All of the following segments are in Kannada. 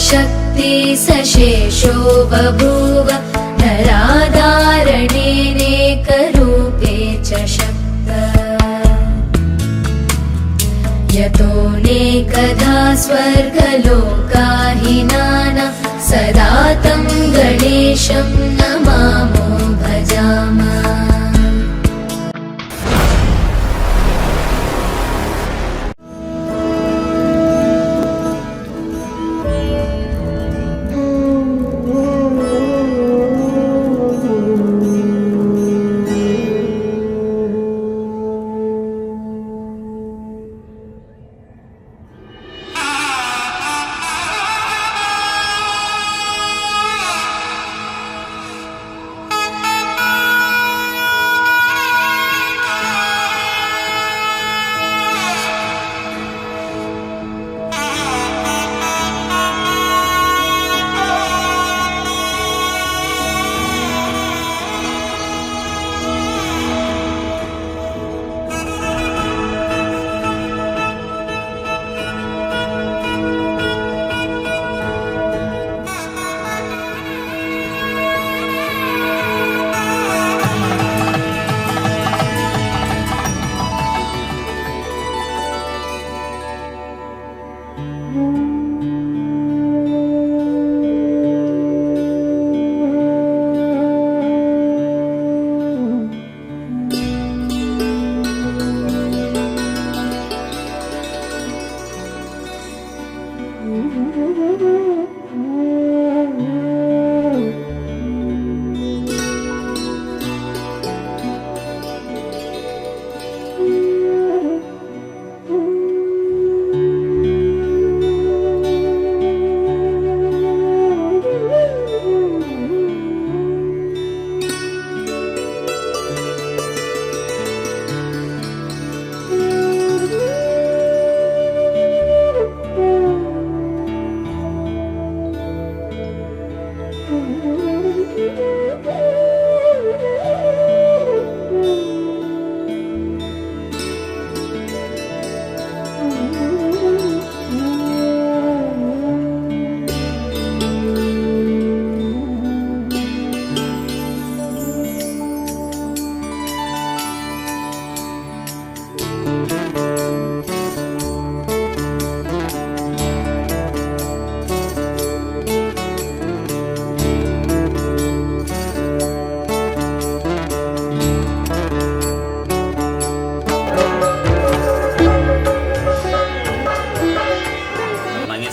शक्ति सशेषो बभूव नराधारणेनेकरूपे च शक्त यतोऽनेकधा स्वर्गलोकाहिनाना सदा तं गणेशं नमामो भजामः।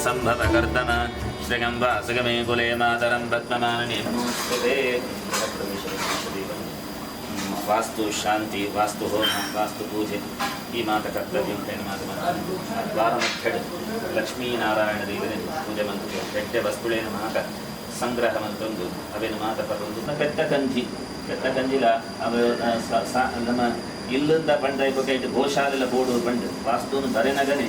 संभवकर्तन श्रीगंवासगमे कुले मातरं पद्ममानने नमोस्तुते। वास्तु शांति वास्तु होम वास्तु पूजे ಈ ಮಾತ ಕರ್ತವ್ಯಂ ಪ್ರೇಮ ದ್ವಾರ ಮಧ್ಯಡ್ ಲಕ್ಷ್ಮೀನಾರಾಯಣ ದೇವರೇ ಪೂಜೆ ಮಂತ್ರ ಬೆಟ್ಟ ವಸ್ತುಳೇನ ಮಾತ ಸಂಗ್ರಹ ಮಂತ್ರೊಂದು ಅವೇನು ಮಾತ ಪರೊಂದು ಬೆಟ್ಟ ಕಂಜಿಲ ಅವ ನಮ್ಮ ಇಲ್ಲಿಂದ ಪಂಡ ಇಟ್ಟು ಗೋಶಾಲೆಲ್ಲ ಬೋಡು ಪಂಡು ವಾಸ್ತುನು ಬರೆನಗನೆ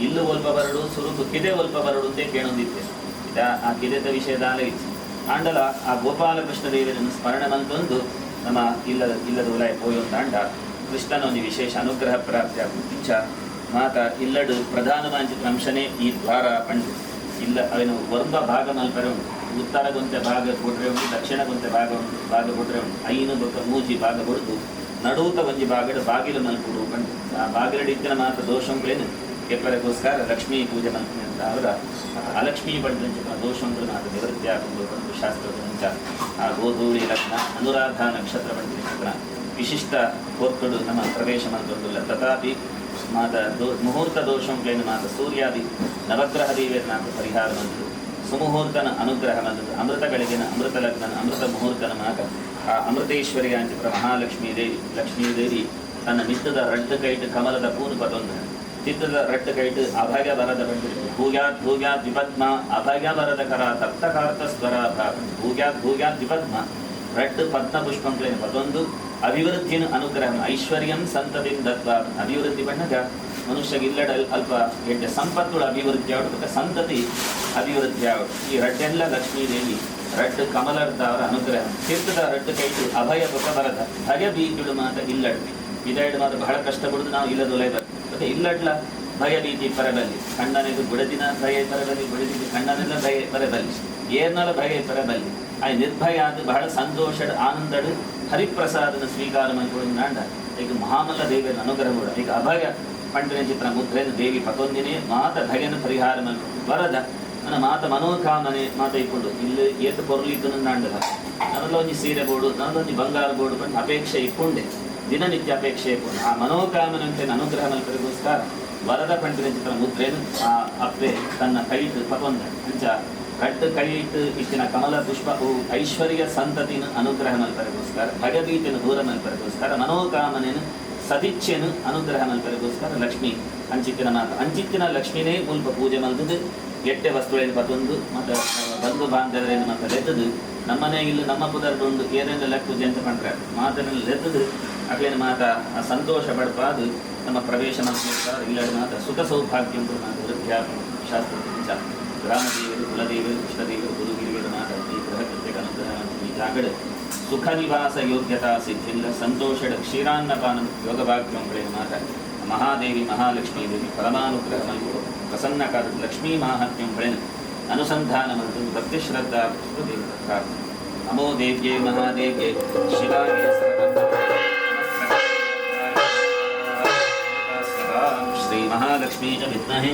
ಇಲ್ಲು ಒಲ್ಪ ಬರಡು ಸುರುಕು ಕಿದೆ ಒಲ್ಪ ಬರಡು ಅಂತ ಕೇಳೊಂದಿತ್ತೆ ಇದ ಆ ಕಿದೆದ ವಿಷಯದಾಲ ಇತ್ತು ಆಂಡಲ ಆ ಗೋಪಾಲಕೃಷ್ಣ ದೇವರನ್ನು ಸ್ಮರಣೆ ಮಂತೊಂದು ನಮ್ಮ ಇಲ್ಲದ ಉಲಾಯ ಪೋಯೊಂದು ಆಂಡ ಕೃಷ್ಣನ ಒಂದು ವಿಶೇಷ ಅನುಗ್ರಹ ಪ್ರಾಪ್ತಿ ಆಗುತ್ತಿಚ್ಚ ಮಾತ ಇಲ್ಲಡು ಪ್ರಧಾನವಾಂಚಿತ ಅಂಶನೇ ಈ ದ್ವಾರ ಪಂಡು ಇಲ್ಲ ಅವನು ವರ್ಗ ಭಾಗ ಮಲ್ಪರೆ ಉಂಟು ಉತ್ತರ ಗೊಂತೆ ಭಾಗ ಕೊಟ್ರೆ ಉಂಟು ದಕ್ಷಿಣ ಗೊಂತೆ ಭಾಗ ಕೊಟ್ರೆ ಉಂಟು ಐನು ಬೊಕ್ಕ ಮೂಜಿ ಭಾಗ ಕೊಡ್ದು ನಡೂತ ಒಂಜಿ ಭಾಗಡು ಬಾಗಿಲು ಮಲ್ಪುಡು ಪಂಡು ಆ ಬಾಗಿಲಡಿತ್ತಿನ ಮಾತ್ರ ದೋಷಂಗಳೇನು ಕೆಪ್ಪರಗೋಸ್ಕರ ಲಕ್ಷ್ಮೀ ಪೂಜೆ ಮಂತ್ರಿ ಅಂತ ಅವರ ಅಲಕ್ಷ್ಮೀ ಪಂಡಿತ ದೋಷಂಗಳು ಮಾತ್ರ ನಿವೃತ್ತಿ ಆಗುವುದು ಒಂದು ಶಾಸ್ತ್ರದ ಮುಂಚ ಆ ಗೋಧೂಳಿ ಲಗ್ನ ಅನುರಾಧ ನಕ್ಷತ್ರ ಪಂಡಿತ ವಿಶಿಷ್ಟ ಕೋರ್ತುಡು ನಮ್ಮ ಪ್ರವೇಶ ಮಂತ್ರುಲ್ಲ ತಥಾಪಿ ಮಾತ ಮುಹೂರ್ತ ದೋಷಂಗಳೇನು ಮಾತ ಸೂರ್ಯಾದಿ ನವಗ್ರಹ ದೇವಿಯರ ನಾಲ್ಕು ಪರಿಹಾರ ಮಂತ್ರು ಸುಮುಹೂರ್ತನ ಅನುಗ್ರಹ ಮಂತ್ರು ಅಮೃತಗಳಿಗಿನ ಅಮೃತ ಲಗ್ನ ಅಮೃತ ಮುಹೂರ್ತನ ಮಾತ ಆ ಅಮೃತೇಶ್ವರಿ ಅಂಚಿತ ಲಕ್ಷ್ಮೀದೇವಿ ತನ್ನ ನಿತ್ಯದ ರಡ್ಡ ಕೈಟ್ ಕಮಲದ ಪೂನು ಪದೊಂದು ಚಿತ್ತದ ರಟ್ಟ ಕೈಟ್ ಅಭಾಗ್ಯ ಬರದ ಬಂದಿருக்கு ಭೂಗ್ಯಾತ್ ವಿಪದ್ಮ ಅಭಾಗ್ಯ ಬರದ ಕರ ತಪ್ತಕಾರ್ತ ಸ್ವರ ಭೂಗ್ಯಾತ್ ವಿಪದ್ಮ ರಟ್ಟು ಪದ್ಮ ಪುಷ್ಪಂಗಳೇನು ಪದೊಂದು ಅಭಿವೃದ್ಧಿನ ಅನುಗ್ರಹ ಐಶ್ವರ್ಯಂ ಸಂತತಿಂ ದತ್ವ ಅಭಿವೃದ್ಧಿ ಬಣ್ಣಗ ಮನುಷ್ಯಗೆ ಇಲ್ಲಡ ಅಲ್ಪ ಎಡ್ಡೆ ಸಂಪತ್ತುಳ ಅಭಿವೃದ್ಧಿ ಆಡುತ್ತ ಸಂತತಿ ಅಭಿವೃದ್ಧಿ ಆಡು ಈ ರಡ್ಡೆಲ್ಲ ಲಕ್ಷ್ಮೀದೇವಿ ರಟ್ಟು ಕಮಲರ್ದ ಅವರ ಅನುಗ್ರಹ ತೀರ್ಥದ ರಟ್ಟು ಕೈಟು ಅಭಯ ಬೊಕ್ಕ ಬರದ ಭಯ ಬೀಗಿಡು ಮಾತ ಇಲ್ಲಡ್ ಇದಾಯ್ಡು ಮಾತ್ರ ಬಹಳ ಕಷ್ಟಪಡುದು ನಾವು ಇಲ್ಲದ ಒಲೆ ಮತ್ತೆ ಇಲ್ಲಡ್ಲ ಭಯಭೀತಿ ಪರಬಲ್ಲಿ ಖಂಡನೆದು ಬುಡದಿನ ಭಯ ಪರಬಲ್ಲಿ ಬುಡದಿನ ಖಂಡನೆಲ್ಲ ಭಯ ಪರಬಲ್ಲಿ ಏರ್ನಲ ಭಯ ಪರಬಲ್ಲಿ ಆ ನಿರ್ಭಯ ಅದು ಬಹಳ ಸಂತೋಷ ಆನಂದಡು ಹರಿಪ್ರಸಾದನ ಸ್ವೀಕಾರ ಮಾಡಿಕೊಂಡ ಈಗ ಮಹಾಮಲ್ಲ ದೇವಿಯರ ಅನುಗ್ರಹ ಕೂಡ ಈಗ ಅಭಯ ಪಂಡಿನ ಚಿತ್ರ ಮುದ್ರೆಯನ್ನು ದೇವಿ ಪತೊಂದಿನೇ ಮಾತ ಭಯನ ಪರಿಹಾರ ವರದ ನನ್ನ ಮಾತ ಮನೋಕಾಮನೆ ಮಾತ ಇಟ್ಕೊಂಡು ಇಲ್ಲಿ ಏತು ಪೊರ್ಲಿದ್ದು ನಂಡಲ್ಲ ನನ್ನೆಲ್ಲ ಒಂಜಿ ಸೀರೆ ಬೋಡು ನನ್ನೊಂದು ಬಂಗಾರ ಬೋಡು ಬಂದು ಅಪೇಕ್ಷೆ ಇಟ್ಕೊಂಡೆ ದಿನನಿತ್ಯ ಅಪೇಕ್ಷೆ ಇಟ್ಕೊಂಡು ಆ ಮನೋಕಾಮನೆ ಅಂತ ಅನುಗ್ರಹ ಮಲ್ಪರಿಗೋಸ್ಕರ ವರದ ಪಂಡಿನ ಚಿತ್ರ ಮುದ್ರೆಯನ್ನು ಆ ಅಪ್ಪೆ ತನ್ನ ಕೈಟ್ ಪತೊಂದ ಅಂಚ ಕಟ್ಟು ಕೈ ಇಟ್ಟು ಇಟ್ಟಿನ ಕಮಲ ಪುಷ್ಪ ಐಶ್ವರ್ಯ ಸಂತತಿನ ಅನುಗ್ರಹ ಮಲ್ಪರಿಗೋಸ್ಕರ ಭಯಭೀತಿನ ದೂರ ಮಲ್ಪರಿಗೋಸ್ಕರ ಮನೋಕಾಮನೆಯನ್ನು ಸದಿಚ್ಛೆನು ಅನುಗ್ರಹ ಮಲ್ಪರಿಗೋಸ್ಕರ ಲಕ್ಷ್ಮಿ ಅಂಚಿತ್ತಿನ ಮಾತು ಅಂಚಿತ್ತಿನ ಲಕ್ಷ್ಮಿನೇ ಮುಲ್ಪ ಪೂಜೆ ಮಲ್ತದು ಎಟ್ಟೆ ವಸ್ತುಗಳನ್ನು ಪತೊಂದು ಮತ್ತು ಬಂಧು ಬಾಂಧವರೇನು ಮತ್ತು ಲೆತ್ತದು ನಮ್ಮನೆ ಇಲ್ಲಿ ನಮ್ಮ ಪುದರ್ದೊಂದು ಏನೇನೆಲ್ಲ ಪೂಜೆ ಅಂತ ಪಂಡ್ರೆ ಮಾತನೆಲ್ಲ ಲೆತ್ತದು ಅಕ್ಲೇನು ಮಾತ ಸಂತೋಷ ಪಡ್ಪಾದು ನಮ್ಮ ಪ್ರವೇಶ ಮಾಡ್ತಾ ಇಲ್ಲದ ಮಾತ ಸುಖ ಸೌಭಾಗ್ಯ ಉಂಟು ಮಾತು ವೃದ್ಧಾಪ್ಯ ಶಾಸ್ತ್ರ ಗ್ರಾಮದೇವರು ಕುಲದೇವರು ಕೃಷ್ಣದೇವರು ಗುರುಗಿರಿಗಳು ಮಾತ ಈ ಗೃಹ ಕೃತ್ಯಕ್ಕೆ ಅನುಗ್ರಹ ಈ ಜಾಗಡ ಸುಖ ನಿವಾಸ ಯೋಗ್ಯತಾ ಸಿದ್ಧಿಲ್ಲ ಸಂತೋಷದ ಕ್ಷೀರಾನ್ನಪಾನ ಯೋಗಭಾಗ್ಯಂಗಳೇನು ಮಾತ ಮಹಾದೇವಿ ಮಹಾಲಕ್ಷ್ಮೀ ದೇವಿ ಪರಮಾನುಗ್ರಹ ಮಲ್ಪು ಪ್ರಸನ್ನಕಾದ ಲಕ್ಷ್ಮೀ ಮಾಹಾತ್ಮ್ಯಂಗಳೇನು ಅನುಸಂಧಾನ ಮತ್ತು ಭಕ್ತಿ ಶ್ರದ್ಧಾ ನಮೋ ದೇವ್ಯೇ ಮಹಾದೇವ್ಯೇ ಶಿವಾಯ ಶ್ರೀ ಮಹಾಲಕ್ಷ್ಮೀ ಚ ವಿದ್ಮಹೇ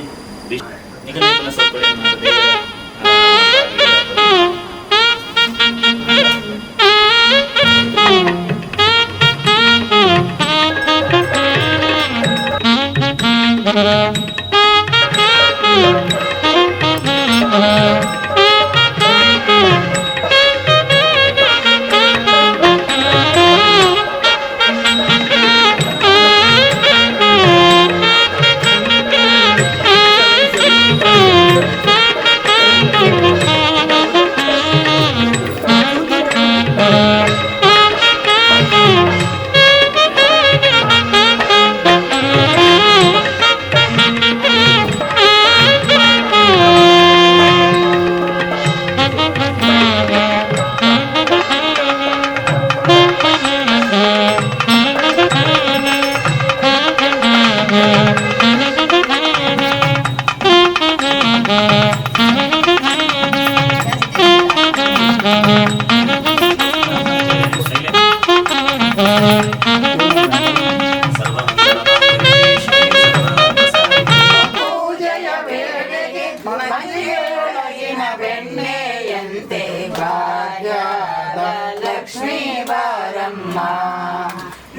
ಲಕ್ಷ್ಮೀ ಬಾರಮ್ಮ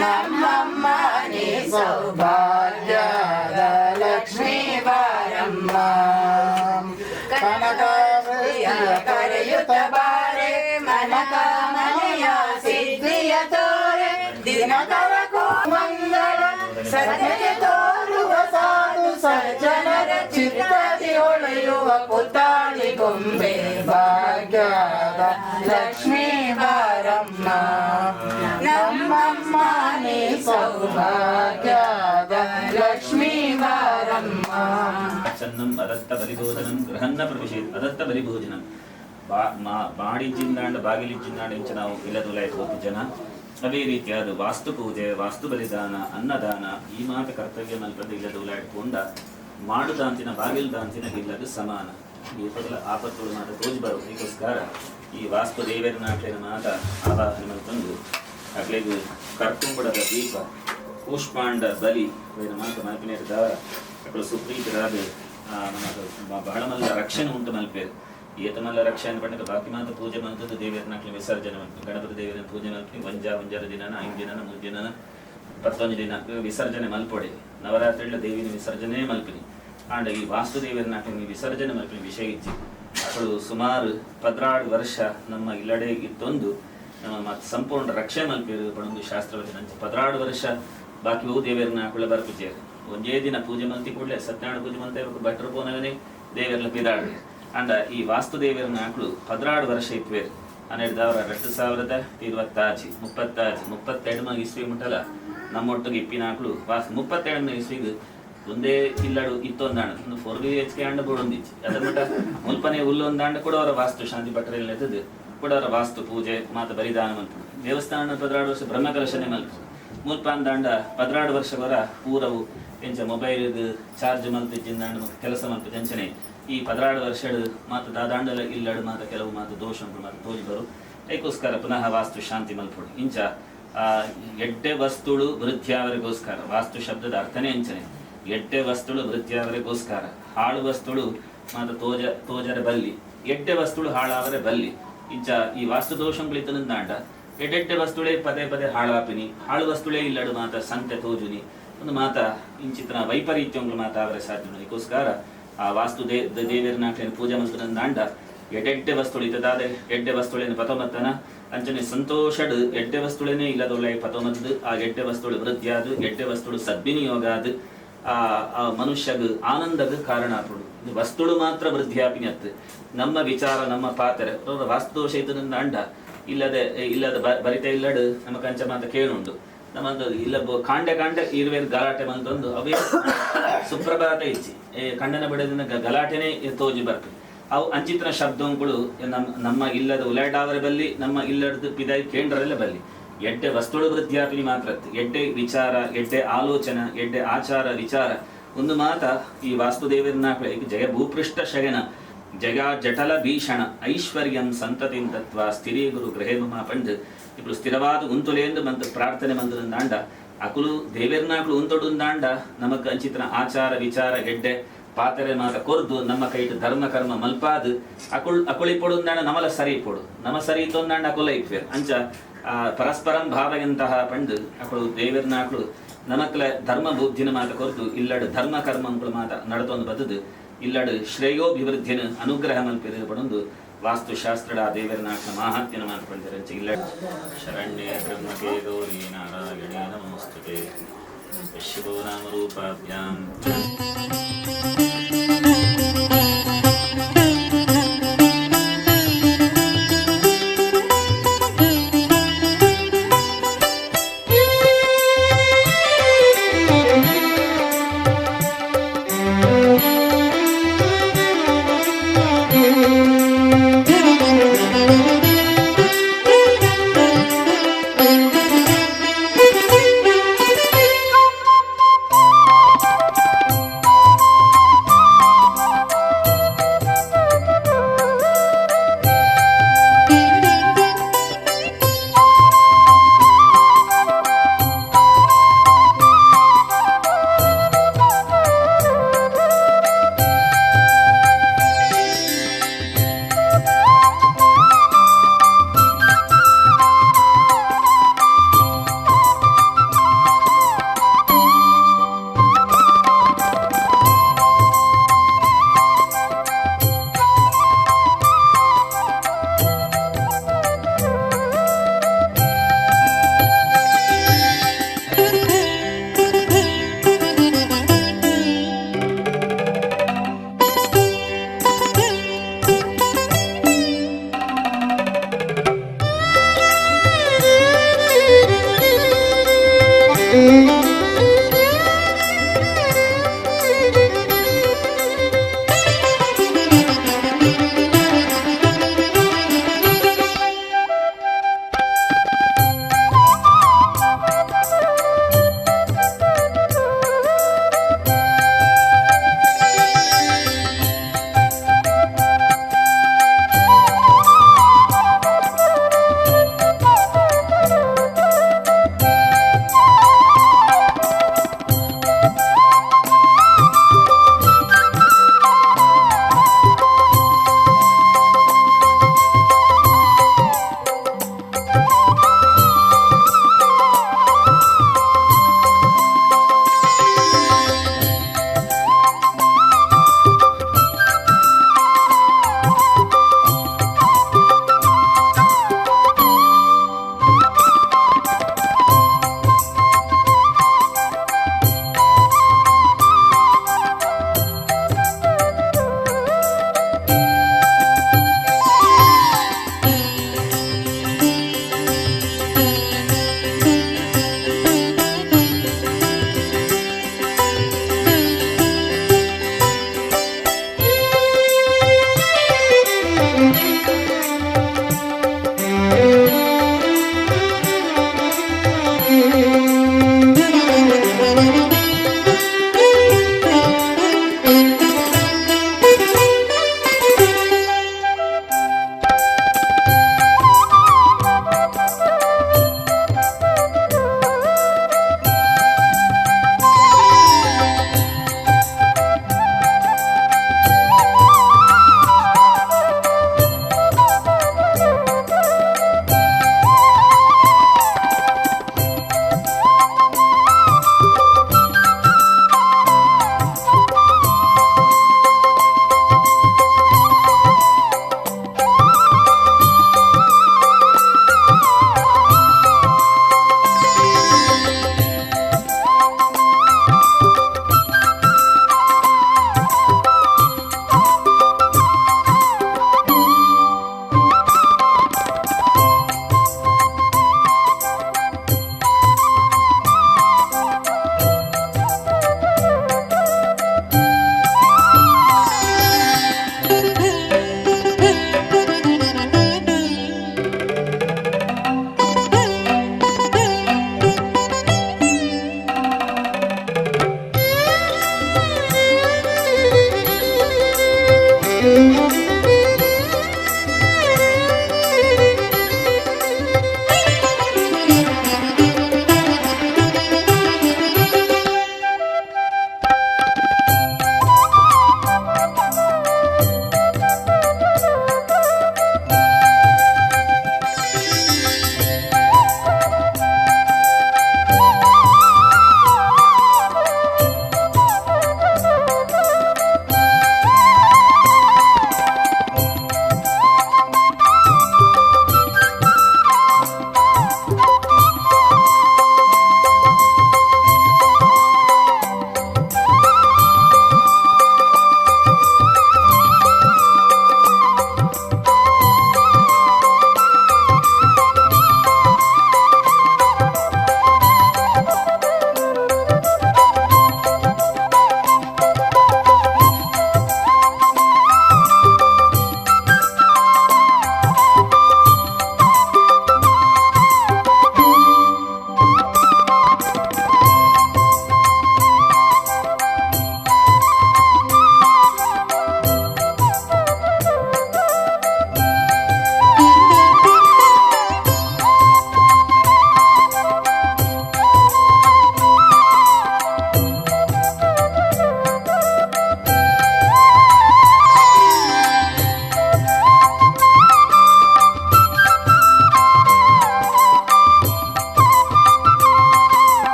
ನಮ್ಮಮ್ಮ ನೀ ಸೌಭಾಗ್ಯದ ಲಕ್ಷ್ಮೀ ಬಾರಮ್ಮ ಕನಕವೃಯ ಕರೆಯುತ್ತ ಬಾರೆ ಮನಕಾಮನೆಯ ಸಿದ್ಧಿಯ ತೋರೆ ದಿನಕರಕೋ ಮಂಗಳ ಸತ್ಯಕ್ಕೆ ತೋರುವ ಸಾಧು ಸಜ್ಜನರ ಚಿತ್ತದಿ ಹೊಳೆಯುವ ಪುತ್ತಾಳಿ ಗೊಂಬೆ ಭಾಗ್ಯದ ಲಕ್ಷ್ಮೀ ಬಾರಮ್ಮ ನಮ್ಮಮ್ಮ ನೀ ಸೌಭಾಗ್ಯದ ಲಕ್ಷ್ಮೀ ಬಾರಮ್ಮ ಚನ್ನಂ ಅದತ್ತ ಬಲಿಭೋಜನಂ ಗೃಹನ್ನ ಪ್ರವೇಶೇತ್ ಅದತ್ತ ಬಲಿಭೋಜನಂ ಮಾಡಿಜ್ಜಿಂದಾಂಡ ಬಾಗಿಲಿಜ್ಜಿಂದಾಂಡ ಇಂಚ ನಾವು ಇಲ್ಲದುಲಾಯ್ತು ಹೋಗು ಜನ ಅದೇ ರೀತಿಯಾದ ವಾಸ್ತು ಪೂಜೆ ವಾಸ್ತು ಬಲಿದಾನ ಅನ್ನದಾನ ಈ ಮಾತ ಕರ್ತವ್ಯ ಮಲ್ಪದ ಇಲ್ಲದುಲಾಯ್ಕೊಂಡ ಮಾಡುದಾಂತಿನ ಬಾಗಿಲ್ದಾಂತಿನ ಇಲ್ಲದು ಸಮಾನ ಈ ಮೊದಲ ಆಪತ್ತುಗಳು ಮಾತ ತೋಜ್ ಬರೋ ಇದಕ್ಕೋಸ್ಕರ ಈ ವಾಸ್ತು ದೇವರ ನಾಟ್ಯನ ಮಾತ ಆವಾಹನೆ ಮಲ್ತಂದು ಅಗ್ಲೆಗೂ ಕರ್ಕುಂಬುಡದ ದೀಪ ಕೂಷ್ಮಾಂಡ ಬಲಿ ಮಾತ ಮಲ್ಪಿನಿರ್ದಾರ ಅಕ್ಕಳು ಸುಪ್ರೀತರಾದ ಬಹಳ ಮಲ್ಲ ರಕ್ಷಣೆ ಉಂಟು ಮಲ್ಪೇರು ಏತಮಲ್ಲ ರಕ್ಷಣೆ ಪಂಡ ಬಾಕಿ ಮಾತ ಪೂಜೆ ಮಲ್ತದ್ದು ದೇವರ ನಾಟ್ಲಿ ವಿಸರ್ಜನೆ ಮಲ್ಪಿ ಗಣಪತಿ ದೇವರ ಪೂಜೆ ಮಲ್ಪಿ ಒಂಜಾರ ದಿನನ 5 ದಿನನ 3 ದಿನನ 11 ದಿನ ವಿಸರ್ಜನೆ ಮಲ್ಪೊಡೆ ನವರಾತ್ರಿಗಳ ದೇವಿನ ವಿಸರ್ಜನೆ ಮಲ್ಪಿನಿ ಆಂಡ ಈ ವಾಸ್ತುದೇವರ ನಾಟ್ಯ ವಿಸರ್ಜನೆ ಮಲ್ಪಿನ ವಿಷಯ ಇಚ್ಚಿ ಅಕ್ಕಳು ಸುಮಾರು 16 ವರ್ಷ ನಮ್ಮ ಇಲ್ಲಡೆ ಇತ್ತೊಂದು ಮತ್ತು ಸಂಪೂರ್ಣ ರಕ್ಷಣೆ ಮಲ್ಪೇರು ಪಡೊಂದು ಶಾಸ್ತ್ರವಚನ 16 ವರ್ಷ ಬಾಕಿ ಬಹು ದೇವರನ್ನ ಅಕ್ಕಳ ಬರ್ಪಿಚೇರು ಒಂದೇ ದಿನ ಪೂಜೆ ಮಲ್ತಿ ಕೂಡಲೇ ಸತ್ಯನಾರಾಯಣ ಪೂಜೆ ಮಲ್ತ ಭಟ್ರು ಪೋನವನೇ ದೇವರೆಲ್ಲ ಬಿದಾಡ್ರಿ ಅಂಡ ಈ ವಾಸ್ತುದೇವರನ್ನ ಆಕಳು 16 ವರ್ಷ ಇತ್ವೇರು 2026 32 ಇಸ್ವಿ ಮುಟ್ಟಲ ನಮ್ಮೊಟ್ಟಿಗೆ ಇಪ್ಪಿನ ಆಕಳು 32 ಇಸ್ವಿಗೆ ಒಂದೇ ಇಲ್ಲಡು ಇತ್ತೊಂದಾಂಡ ಒಂದು 4BHK ಅಂಡ ಬೋಡೊಂದಿಚ್ಚಿ ಅದರ ಮಟ್ಟ ಮುಲ್ಪನೆ ಹುಲ್ಲೊಂದಾಂಡ ಕೂಡ ಅವರ ವಾಸ್ತು ಶಾಂತಿ ಭಟ್ರಲ್ಲಿ ನೆತ್ತದು ಕೂಡ ಅವರ ವಾಸ್ತು ಪೂಜೆ ಮಾತ ಬಲಿದಾನ ಮಲ್ಪು ದೇವಸ್ಥಾನ 16 ವರ್ಷ ಬ್ರಹ್ಮಕಲಶನೆ ಮಲ್ಪು ಮುಲ್ಪಾಂದಾಂಡ 16 ವರ್ಷವರ ಪೂರವು ಎಂಚ ಮೊಬೈಲ್ ಚಾರ್ಜ್ ಮಲ್ತಿದ್ದಿಂದಾಂಡ ಕೆಲಸ ಮಲ್ಪದಂಚನೆ ಈ 16 ವರ್ಷ ಮಾತು ದಾದಾಂಡಲ ಇಲ್ಲಡು ಮಾತ ಕೆಲವು ಮಾತು ದೋಷಗಳು ಮಾತು ತೋಜಿ ಬರು ಅದಕ್ಕೋಸ್ಕರ ಪುನಃ ವಾಸ್ತು ಶಾಂತಿ ಮಲ್ಪಡು ಇಂಚ ಎಡ್ಡೆ ವಸ್ತುಳು ವೃದ್ಧಿಯವರಿಗೋಸ್ಕರ ವಾಸ್ತು ಶಬ್ದದ ಅರ್ಥನೇ ಅಂಚನೆ ಎಡ್ಡೆ ವಸ್ತುಳು ವೃದ್ಧಿಯವರಿಗೋಸ್ಕರ ಹಾಳು ವಸ್ತುಳು ಮಾತು ತೋಜರ ಬಲ್ಲಿ ಎಡ್ಡೆ ವಸ್ತುಳು ಹಾಳಾವರೆ ಬಲ್ಲಿ ಇಂಚ ಈ ವಾಸ್ತು ದೋಷಗಳಿತನಂದಾಂಡ ಎಡ್ಡೆಡ್ಡೆ ವಸ್ತುಳೇ ಪದೇ ಪದೇ ಹಾಳಾಪಿನಿ ಹಾಳು ವಸ್ತುಳೇ ಇಲ್ಲಡು ಮಾತ ಸಂತೆ ತೋಜುನಿ ಒಂದು ಮಾತ ಇಂಚಿತನ ವೈಪರೀತ್ಯಗಳು ಮಾತ ಅವರ ಸಾಧ್ಯ ಅದಕ್ಕೋಸ್ಕರ ಆ ವಾಸ್ತು ದೇವರನಾಟ್ಲೇನು ಪೂಜೆ ಮಂತ್ರದಂದಾಂಡ ಎಡ್ಡೆ ವಸ್ತುಳು ಇದ್ದಾದ ಎಡ್ಡೆ ವಸ್ತುಳೇನು ಪತೋಮತ್ತನ ಅಂಚನೆ ಸಂತೋಷಡ್ ಎಡ್ಡೆ ವಸ್ತುಳೇನೇ ಇಲ್ಲದೊಳ್ಳೆ ಪತೋಮದ್ದು ಆ ಎಡ್ಡೆ ವಸ್ತುಳು ವೃದ್ಧಿಯಾದು ಎಡ್ಡೆ ವಸ್ತುಳು ಸದ್ವಿನಿಯೋಗ ಅದು ಆ ಮನುಷ್ಯಗ ಆನಂದಗ ಕಾರಣ ಆಪಡು ಇದು ವಸ್ತುಳು ಮಾತ್ರ ವೃದ್ಧಿಯಾಪಿನಿ ಅತ್ತು ನಮ್ಮ ವಿಚಾರ ನಮ್ಮ ಪಾತ್ರೆ ವಾಸ್ತುದೋಷ ಇದರಿಂದ ಅಂಡ ಇಲ್ಲದ ಬರಿತ ಇಲ್ಲಡು ನಮ್ಮ ಕಂಚ ಮಾತ ಕೇಳುಂಡು ನಮ್ಮದು ಇಲ್ಲ ಕಾಂಡೆ ಇರುವೇರು ಗಲಾಟೆ ಮಂತೊಂದು ಅವೇ ಸುಪ್ರಭಾತ ಇಚ್ಚಿ ಕಂಡನ ಬಿಡದಿಂದ ಗಲಾಟೆನೇ ತೋಜಿ ಬರ್ತದೆ ಅವು ಅಂಚಿತನ ಶಬ್ದಗಳು ನಮ್ಮ ಇಲ್ಲದ ಉಲಾಟಾವರ ಬಲ್ಲಿ ನಮ್ಮ ಇಲ್ಲದ ಪಿದಾಯಿ ಕೇಂದ್ರದಲ್ಲೇ ಬಲ್ಲಿ ಎಡ್ಡೆ ವಸ್ತುಳು ವೃದ್ಧಿಯಾಪಿನಿ ಮಾತ್ರ ಎಡ್ಡೆ ವಿಚಾರ ಎಡ್ಡೆ ಆಲೋಚನೆ ಎಡ್ಡೆ ಆಚಾರ ವಿಚಾರ ಒಂದು ಮಾತ ಈ ವಾಸ್ತುದೇವರನ್ನ ಜಯ ಭೂಪೃಷ್ಠ ಶಯನ ಜಗ ಜಟಲ ಭೀಷಣ ಐಶ್ವರ್ಯಂ ಸಂತತಿಂ ತತ್ವ ಸ್ಥಿರೀ ಗುರು ಗೃಹೇಮ ಪಂಡ್ ఇప్పుడు ಸ್ಥಿರವಾದ ಉಂತುಲೇಂದು ಮಂತ್ರ ಪ್ರಾರ್ಥನೆ ಮಂತ್ರದಂದಾಂಡ ಅಕುಲು ದೇವೇರ್ನಾಕ್ಲು ಉಂತೊಡುಂದಾಂಡ ನಮಕ್ ಅಂಚಿತನ ಆಚಾರ ವಿಚಾರ ಎಡ್ಡೆ ಪಾತ್ರೆ ಮಾತ ಕೊರ್ದು ನಮ್ಮ ಕೈಟ್ ಧರ್ಮ ಕರ್ಮ ಮಲ್ಪಾದು ಅಕುಳಿ ಪೊಡುಂದಾಂಡ ನಮಲ ಸರಿ ಪೊಡು ನಮ ಸರಿ ತೊಂದಾಂಡ ಅಕುಲ ಇಪ್ಪೇರ್ ಅಂಚ ಪರಸ್ಪರಂ ಭಾವಯಂತಹ ಪಂಡ್ ಅಕುಳು ದೇವೇರ್ನಾಕ್ಲು ನಮಕ್ಲ ಧರ್ಮ ಬುದ್ಧಿನ ಮಾತ ಕೊರ್ದು ಇಲ್ಲಡು ಧರ್ಮ ಕರ್ಮಗಳು ಮಾತ ನಡತೊಂದು ಬದುದು ಇಲ್ಲಡು ಶ್ರೇಯೋಭಿವೃದ್ಧಿನ ಅನುಗ್ರಹ ಮಲ್ಪಿರು ಪಡೊಂದು ವಾಸ್ತುಶಾಸ್ತ್ರ ದೇವರನಾಥ ಮಾಹಾತ್ಮ್ಯನ ಮಾತು ಪಡೆದರೆ ಇಲ್ಲ ಶರಣ್ಯೇ ಬ್ರಹ್ಮಕೆ ಗೌರಿ ನಾರಾಯಣೇ ನಮೋಸ್ತುತೆ ಶಿವೋ ನಾಮರೂಪಾಭ್ಯಾಂ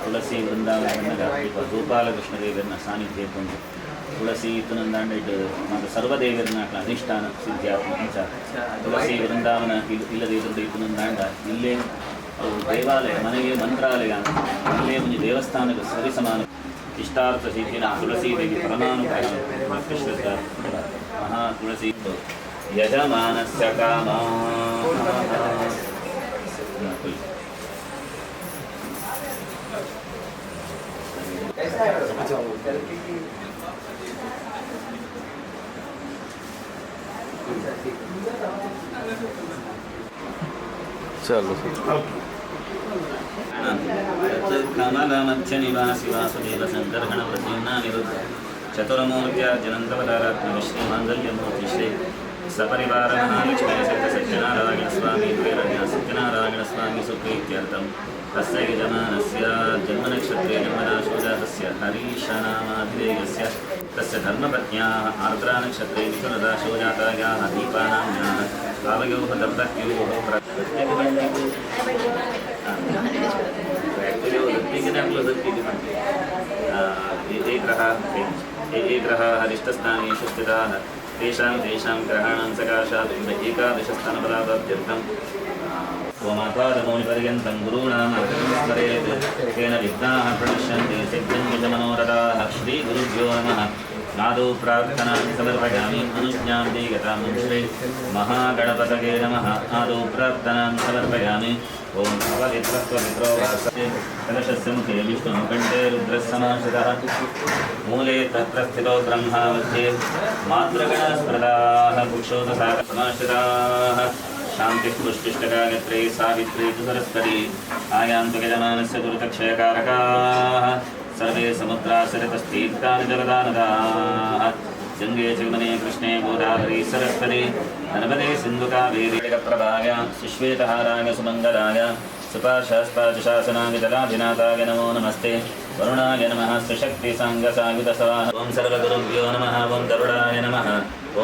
ತುಳಸಿ ವೃಂದಾವನ ಗೋಪಾಲಕೃಷ್ಣದೇವರನ್ನ ಸಾನ್ನಿಧ್ಯ ಕೊಂಡು ತುಳಸಿ ತುನಂದಾಂಡ ಮತ್ತು ಸರ್ವದೇವರನ್ನ ಅಧಿಷ್ಠಾನ ಸಿದ್ಧಾತ್ಮ ತುಳಸಿ ವೃಂದಾವನ ಇಲ್ಲದೆ ತುನಂದಾಂಡ ಇಲ್ಲೇ ದೇವಾಲಯ ಮನೆಗೆ ಮಂತ್ರಾಲಯ ಇಲ್ಲೇ ಒಂದು ದೇವಸ್ಥಾನದ ಸರಿ ಸಮಾನ ಇಷ್ಟಾರ್ಥ ಸಿದ್ಧಿನ ತುಳಸಿ ದೇವಿ ಪರಮಾನುಗ್ರಹ ಕೃಷ್ಣದ ಮಹಾ ತುಳಸಿ ಯಜಮಾನಸ್ಯ ಕಾಮ चलो कमलमध्य निवासी वासुदेव संदर्हण प्रद्युम्ना निरुद्ध चतुर्मूर्त्या जनन्तवतारात्म श्रीमाङ्गल्यमूर्ति श्री सपरिवार महालक्ष्मी सत्यनारायण स्वामी प्रेरण्या सत्यनारायण स्वामी सुप्रीत्यर्थं तस्य यजमानस्य जन्मनक्षत्रे जन्मराशोजातस्य हरीशनामाधिदेयस्य तस्य धर्मपत्न्याः आर्द्रानक्षत्रे मिथुनराशोजातायाः दीपानाम्न्याः भावयोः दम्पत्योः ये ग्रहाः हरिष्ठस्थानेषु स्थिताः तेषां ग्रहाणां सकाशात् एकादशस्थानपदार्थ्यर्थम् ओमापादमौलिपर्यन्तं गुरूणाम् स्मरेत् तेन विघ्नाः प्रणश्यन्ति सिद्ध्यन्ति च मनोरथाः श्रीगुरुभ्यो नमः नादौ प्रार्थनां समर्पयामि अनुज्ञां दीयतां श्री महागणपतये नमः आदौ प्रार्थनां समर्पयामि ओं पवित्रस्वपित्रो वासते कलशस्य मुखे विष्णुः कण्ठे रुद्रस्समाश्रितः मूले तत्र स्थितो ब्रह्मा मध्ये मातृगणस्मृताः कुक्षोदसागरसमाश्रिताः शान्तिः पुष्टिष्टकागत्रे सावित्री तु सरस्वती आयान्तु यजमानस्य दुरितक्षयकारकाः सर्वे समुद्रासरितस्तीर्थानि जलदानदाः गङ्गे चैमने कृष्णे गोदावरी सरस्वती नर्मदे सिन्धुकावेरी प्रभाया सुश्वेतहाराय सुमङ्गलाय सुपाशास्पाशशासनाय जलाधिनाथाय नमो नमस्ते वरुणाय नमः सुशक्तिसाङ्गसायुधसवाः ॐ सर्वगुरुभ्यो नमः ॐ गरुडाय नमः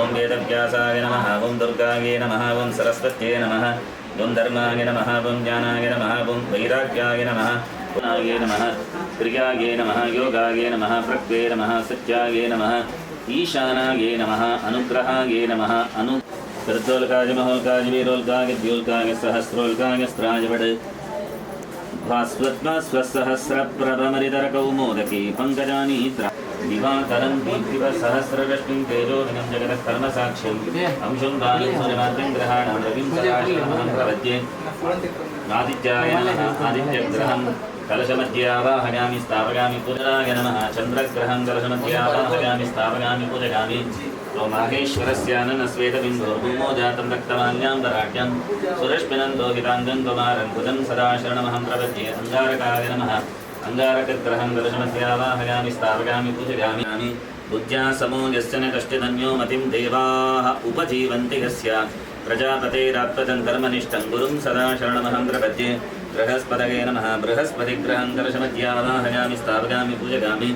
ॐ वेदव्यासाय नमः ॐ दुर्गायै नमः ॐ सरस्वत्यै नमः ॐ धर्माय नमः ॐ ज्ञानाय नमः ॐ वैराग्याय नमः पुनाय नमः क्रियायै नमः योगाय नमः प्रज्ञे नमः सत्याय नमः ईशानाय नमः अनुग्रहाय नमः गर्दोल्काय महोल्काय वीरोल्काय द्योल्काय सहस्रोल्काय स्त्राय वड भास्वत्मस्वसहस्रप्रभमरितरकौमोदके पङ्कजानीत्र दिवाकरं दीप्तिवसहस्ररश्मिं तेजोविनं जगतः कर्मसाक्ष्यम् अंशुं वाणीं सूर्यमाद्यं ग्रहाणां रविं सदाशिवमहं प्रपद्ये आदित्याय नमः आदित्यग्रहं कलशमध्ये आवाहयामि स्थापयामि पूजनाय नमः चन्द्रग्रहं कलशमध्ये आवाहयामि स्थापयामि पूजयामि तो माहेश्वरस्याननस्वेदबिन्दुर्भूमो जातं रक्तमाल्यां वराट्यं सुरश्मिनं लोहिताङ्गं कुमारं कुजं सदा शरणमहं प्रपद्ये अङ्गारकाय नमः अङ्गारकग्रहं कलशमध्ये आवाहयामि स्थापयामि पूजयामि बुद्ध्या समो यस्य न कष्टिदन्यो मतिं देवाः उपजीवन्ति यस्य प्रजापतेरात्मजन्तर्मनिष्ठं गुरुं सदा शरणमहं प्रपद्ये बृहस्पतये नमः बृहस्पतिग्रहं कलशमध्ये आवाहयामि स्थापयामि पूजयामि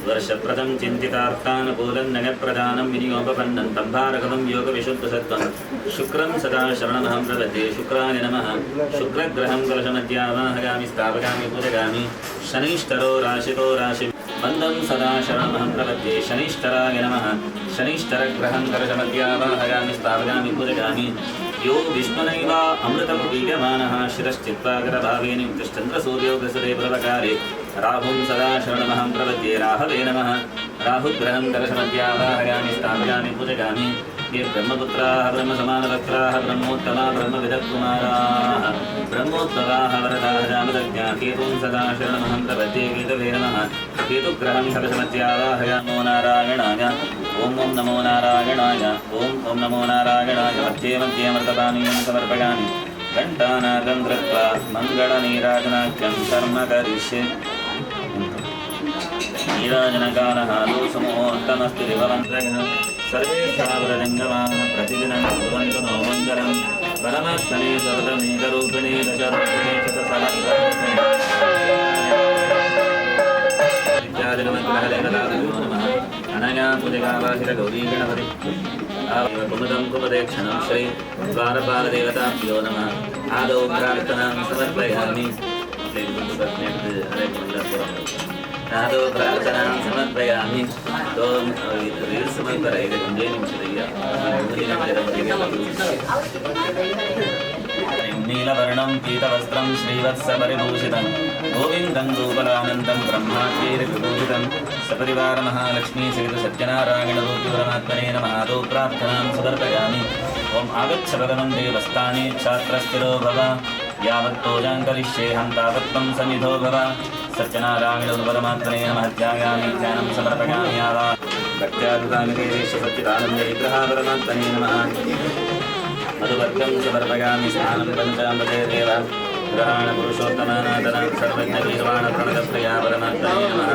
वर्षप्रदं चिन्तितार्थानुकूलं नगप्रदानं विनियोगपन्नं तम्भारकं योगविशुद्धसत्त्वं शुक्रं सदा शरणमहं प्रपद्ये शुक्राय नमः शुक्रग्रहं कलशमध्ये आवाहयामि स्थापयामि पूजयामि शनिष्ठरो राशितो राशि बन्धं सदा शरणमहं प्रपद्ये शनिष्ठराय नमः शनिष्ठरग्रहं कलशमध्ये आवाहयामि स्थापयामि पूजयामि यो विष्णुनैव अमृतं पीयमानः शिरश्चित्वाकरभावेन युक्तश्चन्द्रसूर्योग्रसुरे प्रभकारे राहुं सदा शरणमहं प्रपद्ये राहवे नमः राहुग्रहं कलशमध्ये आवाहयामि स्थापयामि पूजयामि ये ब्रह्मपुत्राः ब्रह्मसमानवक्त्राः ब्रह्मोत्तमा ब्रह्मविदकुमाराः ब्रह्मोत्तमाः वरदाः जामदज्ञा केतुं सदा शरणमहं प्रपद्ये केतवे नमः केतुग्रहं कलशमध्ये आवाहयामि नमो नारायणाय ॐ नमो नारायणाय ॐ नमो नारायणाय मध्ये मध्ये अमृतपानीयं समर्पयामि घण्टानादं कृत्वा मङ्गलनीराजनाख्यं कर्म करिष्ये नीराजनगानः दोषमुहूर्तमस्ति दिवमन्त्रयः सर्वे स्थावरजङ्गमाः प्रतिदिनं कुर्वन्तु नो मङ्गलं परमात्मने सर्वमेकरूपिणे दशरूपिणे शतसहस्ररूपिणे अनया पूजकावाहिरगौरीगणपति कुमुदं कुमुदेक्षणं श्री द्वारपालदेवताभ्यो नमः आदौ प्रार्थनां समर्पयामि आदौ प्रार्थनां समर्पयामि तो रील्स् में बरेगा मुझे नहीं चाहिए मुझे नहीं नीलवर्णं पीतवस्त्रं श्रीवत्सपरिभूषितं गोविन्दं गोपालानन्दं ब्रह्माक्षीरविभूषितं सपरिवारमहालक्ष्मी सहितसत्यनारायणरूपिपरमात्मने नमः आदौ प्रार्थनां समर्पयामि ॐ आगच्छ भगवन् देवस्थाने छात्रस्थिरो भव यावत्तोजां करिष्येऽहं तावत्त्वं सन्निधो भव सत्यनारायणरूपपरमात्मने नमः ध्यायामि ध्यानं समर्पयामि आवा भक्त्यादितानिकेशसच्चिदानन्दविग्रहापरमात्मने नमः मधुवर्गं समर्पयामि स्नानं पञ्चामृते देव ग्रहाणपुरुषोत्तमानादनं सर्वज्ञगीर्वाणप्रणतप्रिया परमात्मने नमः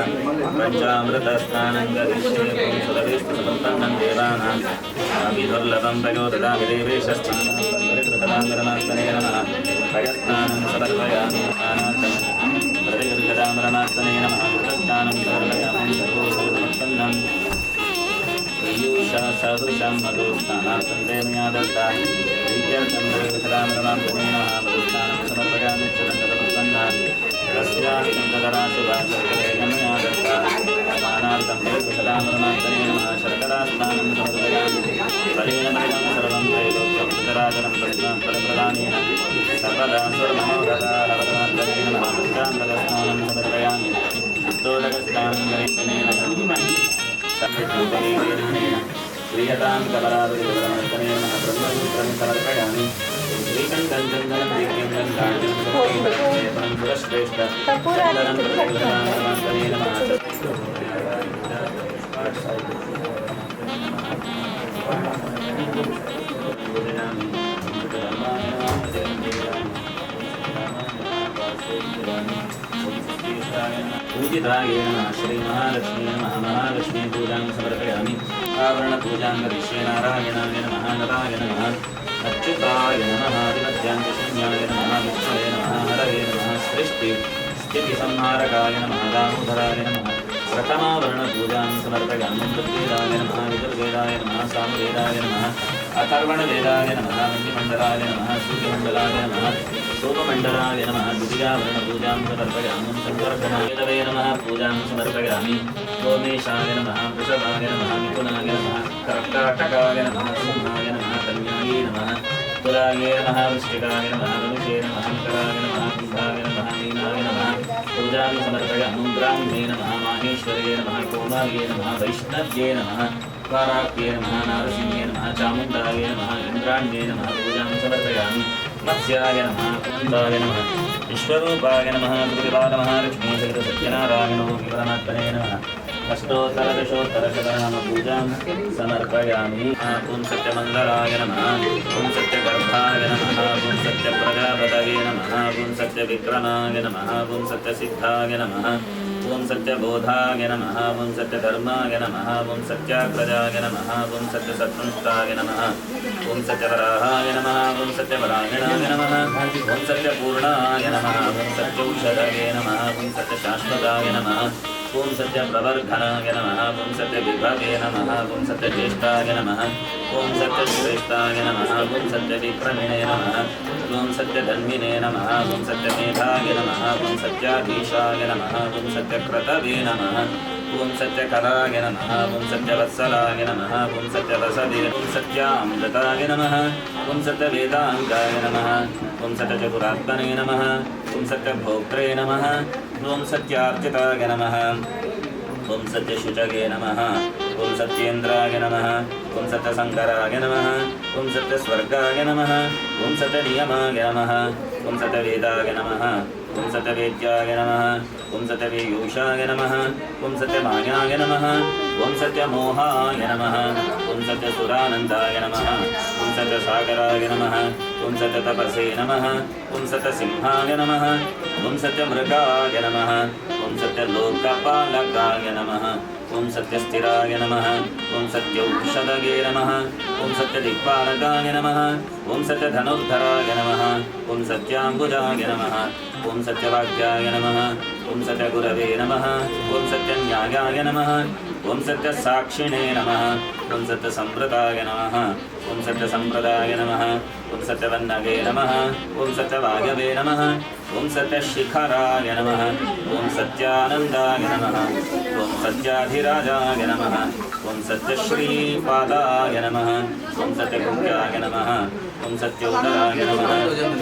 पञ्चामृतस्नानं करिष्ये सुरभिस्तु सम्पन्नं देवानां विदुर्लभं प्रयोददामि देवेशश्चिन्नं परमात्मने नमः भयस्नानं समर्पयामि आनादं प्रतिगृहदां परमात्मने नमः कृतस्नानं समर्पयामि सर्वोपरिसम्पन्नं सदृशं मधुस्नानार्थं देवया दत्तां प्रीत्यर्थं देवसदामरमात्मने नमः मधुस्नानं समर्पयामि चरन्तप्रसन्नां तस्याभिषङ्कराशुभाषमया दत्तां स्नानार्थं देवसदामरमात्मने नमः शर्करास्नानं समर्पयामि फलेन फलितं सर्वं त्रैलोक्यं फलप्रदानेन सर्वदा सर्वमनोरथाः परमात्मने नमः पञ्चामृतस्नानं समर्पयामि शुद्धोदकस्नानं गणेशनेन प्रियतां कमलापरिपरमात्मने नमः ब्रह्मसूत्रं समर्पयामि श्रीकण्ठं चन्दनं दिव्यं गङ्गाजलं समर्पयामि सुरश्रेष्ठ चन्दनं परमात्मने नमः पूजिताय नमः श्रीमहालक्ष्मी नमः महालक्ष्मी पूजां समर्पयामि आवरणपूजां करिष्ये नारायणाय नमः नराय नमः अच्युताय नमः आदिमध्यान्तशून्याय नमः विष्णवे नमः हरये नमः सृष्टिस्थितिसंहारकाय नमः दामोदराय नमः प्रथमावरणपूजां समर्पयामि ऋग्वेदाय नमः यजुर्वेदाय नमः सामवेदाय नमः अथर्वणवेदाय नमः मन्दिमण्डलाय नमः सूर्यमण्डलाय नमः सोममण्डलाय नमः द्वितीयावरणपूजां समर्पयामि शङ्करगणाय नमः पूजां समर्पयामि सोमेशाय नमः वृषभाय नमः मिथुनाय नमः कर्काटकाय नमः सिंहाय नमः कन्यायै नमः पुरागे नमः वृश्चिकाय नमः धनुषे नमः मकराय नमः कुम्भाय नमः मीनाय नमः पूजामि समर्पयामि ब्राह्मणे नमः माहेश्वर्ये नमः कोमार्ये नमः वैष्णव्ये नमः वाराक्ये नमः नारसिंहे नमः चामुण्डाय नमः इन्द्राण्ये नमः पूजां समर्पयामि मत्स्याय नमः कुन्दाय नमः विश्वरूपाय नमः गुरुदेवाय नमः लक्ष्मीसहितसत्यनारायणो विवरणात्मने नमः अष्टोत्तरदशोत्तरशतनाम पूजां समर्पयामि ॐ सत्यमङ्गलाय नमः ॐ सत्यगर्भाय नमः ॐ सत्यप्रजापतये नमः ॐ सत्यविक्रमाय नमः ॐ सत्यसिद्धाय नमः ॐ सत्यबोधाय नमः ॐ सत्यधर्माय नमः ॐ सत्याग्रजाय नमः ॐ सत्यसत्पुष्टाय नमः ॐ सत्यवराहाय नमः ॐ सत्यवरायणाय नमः ॐ सत्यपूर्णाय नमः ॐ सत्यौषधाय नमः ॐ सत्यशाश्वताय नमः ॐ सत्यप्रवर्धनाय नमः ॐ सत्यविभवे नमः ॐ सत्यज्येष्ठाय नमः ॐ सत्यश्रेष्ठाय नमः ॐ सत्यविक्रमिणे नमः ॐ सत्यधन्विने नमः ॐ सत्यमेधाय नमः ॐ सत्याधीशाय नमः ॐ सत्यक्रतवे नमः ॐ सत्यकलाय नमः ॐ सत्यवत्सलाय नमः ॐ सत्यवसवे ॐ सत्यामृताय नमः ॐ सत्यवेदाङ्गाय नमः ॐ सत्यचतुरात्मने नमः ॐ सत्यभोक्त्रे नमः ॐ सत्यार्चिताय नमः ॐ सत्यशुचगे नमः ॐ सत्येन्द्राय नमः ॐ सत्यशङ्कराय नमः ॐ सत्यस्वर्गाय नमः ॐ सत्यनियमाय नमः ॐ सत्यवेदाय नमः ॐ सत्यवेद्याय नमः ॐ सत्यवेयूषाय नमः ॐ सत्यमायाय नमः ॐ सत्यमोहाय नमः ॐ सत्यसुरानन्दाय नमः ॐ सत्यसागराय नमः ॐ सत्यतपसे नमः ॐ सत्यसिंहाय नमः ॐ सत्यमृगाय नमः ॐ सत्यलोकपालकाय नमः ॐ सत्यस्थिराय नमः ॐ सत्यौषधगे नमः ॐ सत्यदिक्पालकाय नमः ॐ सत्यधनुर्धराय नमः ॐ सत्याम्बुजाय नमः ॐ सत्यवाक्याय नमः ॐ सत्यगुरवे नमः ॐ सत्यन्यायाय नमः ॐ सत्यसाक्षिणे नमः ॐ सत्यसम्प्रदाय नमः ॐ सत्यसम्प्रदाय नमः ॐ सत्यवन्नगे नमः ॐ सत्यवायवे नमः ॐ सत्यशिखराय नमः ॐ सत्यानन्दाय नमः ॐ सत्याधिराजाय नमः ॐ सत्यश्रीपादाय नमः ॐ सत्यगुह्याय नमः ॐ सत्योदराय नमः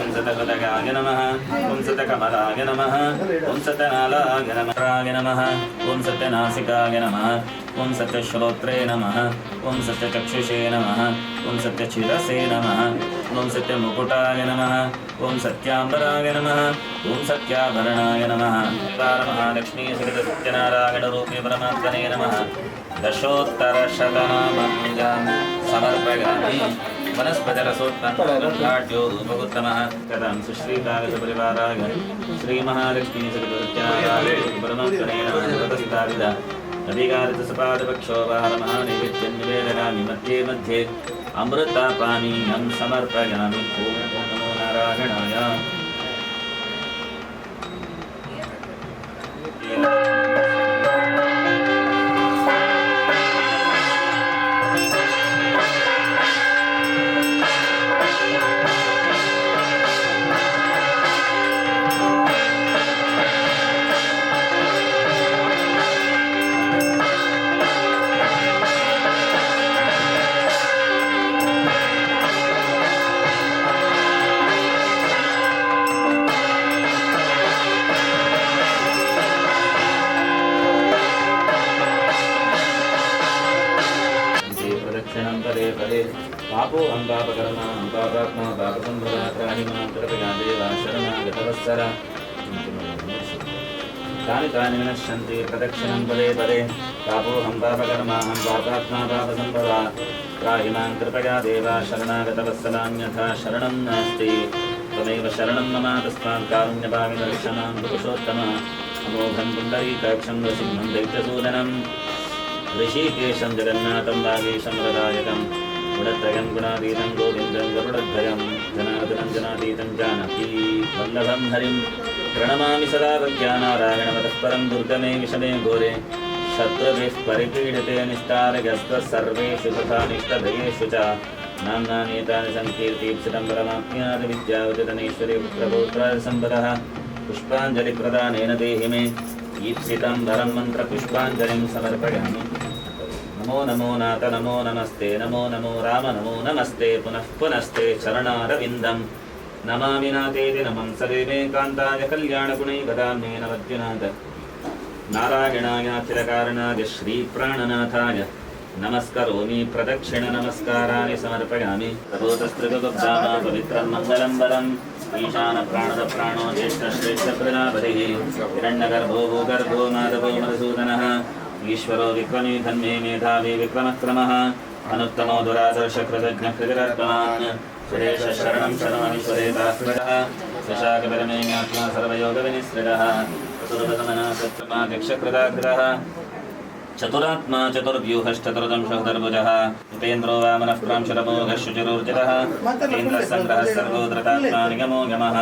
ॐ सत्यहृदयाय नमः ॐ सत्यकमलाय नमः ॐ सत्यनालाय नमः ॐ सत्यनासिकाय नमः ॐ सत्यश्रोत्रे नमः ॐ सत्यचक्षुषे नमः ॐ सत्यशिरसे नमः ॐ सत्यमुकुटाय नमः ॐ सत्याम्बराय नमः ॐ सत्याभरणाय नमः महालक्ष्मी सहितसत्यनारायणरूपे परमात्मने नमः दशोत्तरशतनामपूजां समर्पयामि वनस्पतिरसोत्तमो धूपगुत्तमः कथं सुश्रीकागजपरिवाराय श्रीमहालक्ष्मी सहितसत्यनारायणरूपे परमात्मने नमः ततस्ताविद अधिकारितसपादपक्षोपहारमहानैवेद्यं निवेदयामि मध्ये मध्ये अमृतपानीयं समर्पयामि ॐ नमो नारायणाय पापो अम्बापकर्मा अम्बापात्मा पापसंभवा त्राहिमा कृपया देवा शरणागतवत्सर तानि तानि विनश्यन्ति प्रदक्षिणं पदे पदे पापो अम्बापकर्मा अम्बापात्मा पापसंभवा त्राहिमां कृपया देवा शरणागतवत्सलान्यथा शरणं नास्ति त्वमेव शरणं मम तस्मात् कारुण्यभाविनर्क्षणां पुरुषोत्तम अमोघं पुण्डरीकाक्षं नृसिंहं दैत्यसूदनं ऋषिकेशं जगन्नाथं वागीशं रदायकं गुणत्रयं गुणातीतं गोविन्दं गरुडध्वजं जनार्दनं जनातीतं जानकी वल्लभं हरिं प्रणमामि सदा भक्त्यानारायणमतः परं दुर्गमे विषमे घोरे शत्रुभिः परिपीडिते निस्तारगस्त्वः सर्वेषु तथा निष्ठभयेषु च नाम्नानेतानि सङ्कीर्तीप्सितं परमाप्यादि विद्यावचतनेश्वरी पुत्रपौत्रादिसम्पदः पुष्पाञ्जलिप्रदानेन देहि मे ईप्सितं वरं मन्त्रपुष्पाञ्जलिं समर्पयामि नमो नमो नाथ नमो नमस्ते नमो नमो राम नमो नमस्ते पुनः पुनस्ते चरणारविन्दम् नमामि नाथेति नमं सदेवे कान्ताय कल्याणगुणैकदाम्ये नवद्युनाथ नारायणाय अखिलकारणाय श्रीप्राणनाथाय नमस्करोमि प्रदक्षिण नमस्काराणि समर्पयामि तपोतस्त्रिगुप्तामा पवित्रं मङ्गलं वरम् ईशान प्राणद प्राणो ज्येष्ठ श्रेष्ठ प्रजापतिः हिरण्यगर्भो भूगर्भो माधवो मधुसूदनः ईश्वरो विक्रमी धन्मे मेधावी विक्रमक्रमः अनुत्तमो दुरादर्श कृतज्ञ कृतिरर्पमान् सुरेश शरणं शरणमीश्वरेतास्पदः शशाकपरमेण्यात्मा सर्वयोगविनिसृतः सुरभगमना सत्प्रमाध्यक्षकृताकृतः चतुरात्मा चतुर्व्यूहश्चतुर्दंशोदर्भुजः उपेन्द्रो वामनः प्रांशुरमोघः शुचिरोर्जितः केन्द्रसङ्ग्रहः सर्वोद्धृतात्मा निगमो यमः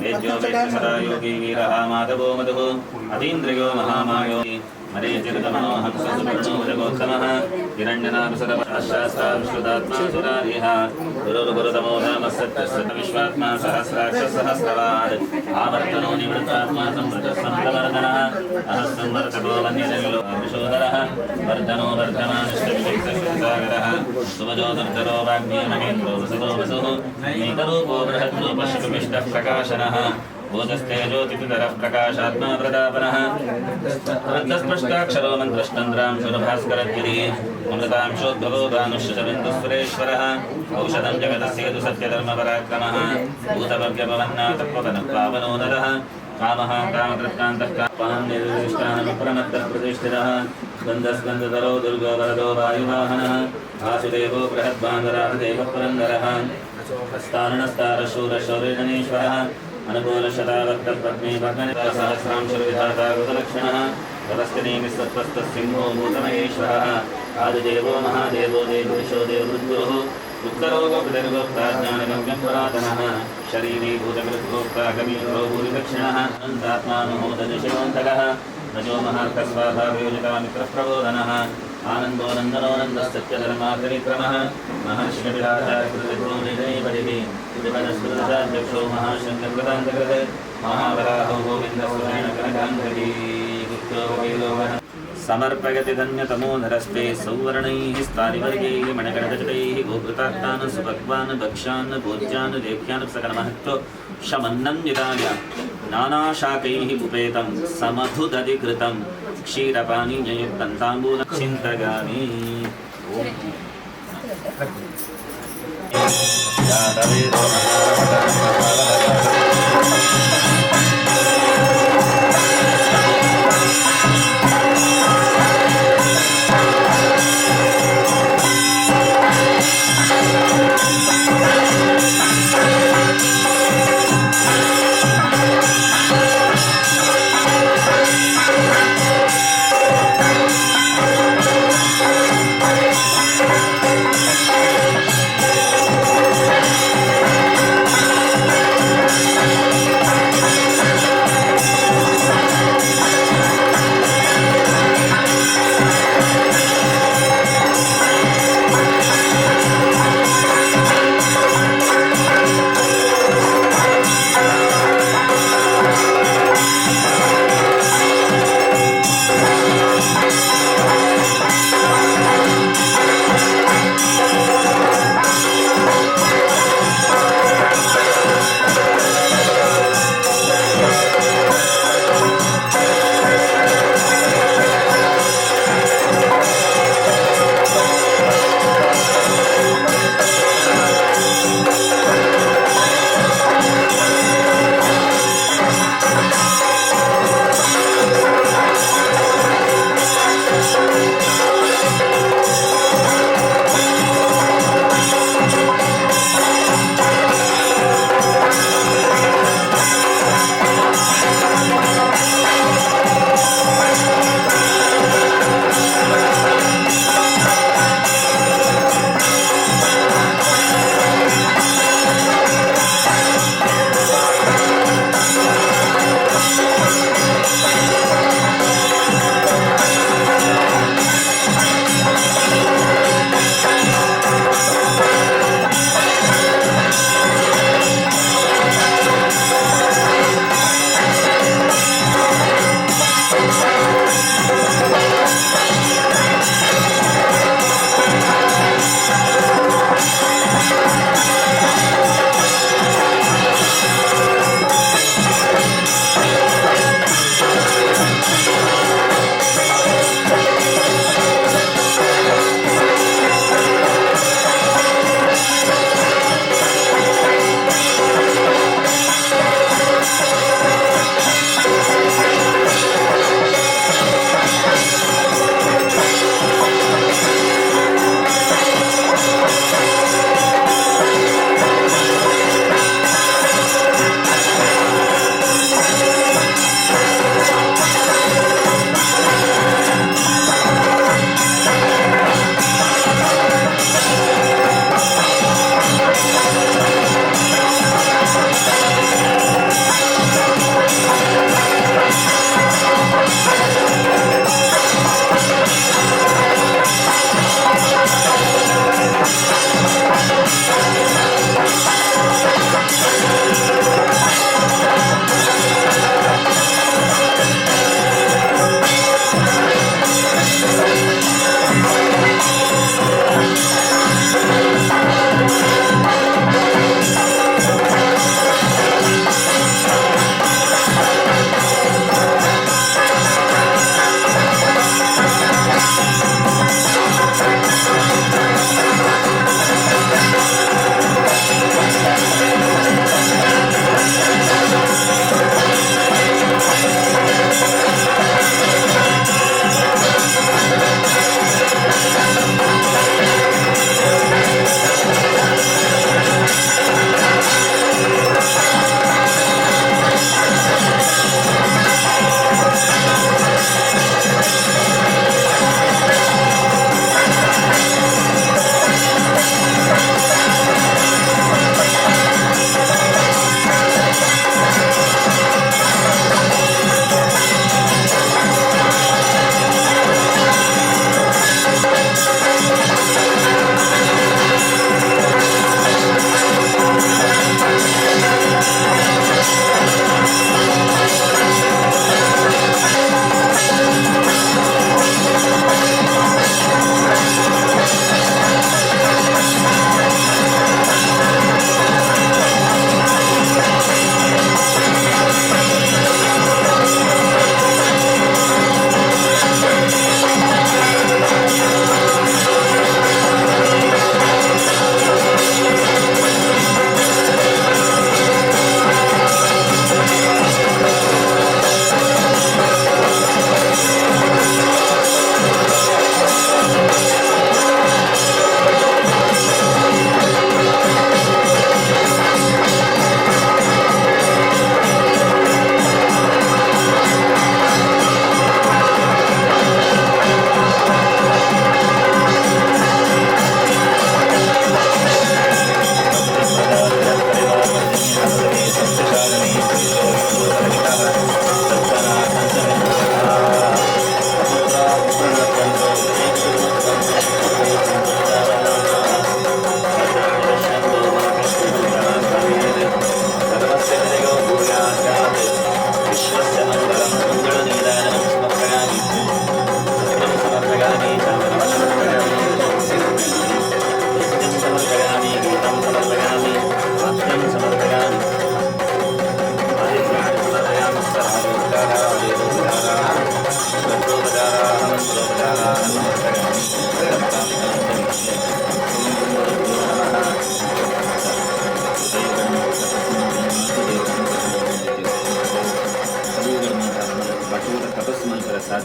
वेद्यो वेद्य सदा योगी वीरः माधवो मधुः अतीन्द्रियो महामायोगी मरेचिरतमनोऽहं सुवर्णो जगोत्तमः हिरण्यनाभसरपश्चास्तांश्रुतात्मा सुरारिः गुरुर्गुरुतमो नाम सत्यसतविश्वात्मा सहस्राक्षसहस्रवान् आवर्तनो निवृत्तात्मा संवृतसन्तवर्धनः अहस्संवर्तको वन्यजनिलोकविशोदरः वर्धनो वर्धमानश्चविचित्रसागरः सुभजो दुर्धरो वाग्मी महेन्द्रो वसतो वसुः एकरूपो बृहद्रूपशिखमिष्टः प्रकाशनः भूतस्तेजोतिपितरः प्रकाशात्मा प्रतापनः वृद्धस्पष्टाक्षरो मन्त्रश्चन्द्रांशुरभास्करद्युतिः अमृतांशोद्भवो भानुश्चबिन्दुस्वरेश्वरः औषधं जगदस्येतु सत्यधर्मपराक्रमः भूतवर्गपवन्नाथपवनः पावनोदरः कामः कामकृत्कान्तः कापान् निर्दिष्टानप्रमत्तः प्रतिष्ठितः स्कन्दस्कन्दधरो दुर्गो वरदो वायुवाहनः वासुदेवो बृहद्बान्धरादेव पुरन्दरः हस्तारणस्तारशूरशौर्यगणेश्वरः अनुकूलशतावक्तपत्नी भग्नसहस्रांशुर्विधाता कृतलक्षणः तपस्तिनीमिस्तत्वस्तसिंहो भूतमहेश्वरः आदिदेवो महादेवो देवदिशो देवरुद्गुरुः उत्तरोगोपतिर्गोक्ताज्ञानगम्यं पुरातनः शरीरी भूतकृद्गोक्ता कवीन्द्रो भूरिदक्षिणः अनन्तात्मानुमोदनिशिवन्तकः रजो महार्कस्वाभावयोजिता मित्रप्रबोधनः आनन्दो नन्दनोनन्दस्तत्यधर्माग्रविक्रमः महर्षिकविराजाकृतिर्भूमिदैवदिः कृतिपदस्मृतसाध्यक्षो महाशङ्करकृतान्तकृत् महावराहो गोविन्दस्वरेण कनकान्तरी गुप्तो वकीलोगः समर्पयति धन्यतमो नरस्ते सौवर्णैः स्थानिवर्गैः मणिकटकचटैः गोघृतात्तान् सुभक्वान् भक्ष्यान् भोज्यान् लेख्यान् सकलमहत्त्व शमन्नं निदाय नानाशाकैः उपेतं समधुदधिकृतं क्षीरपानीययुक्तं ताम्बूलं चिन्तयामि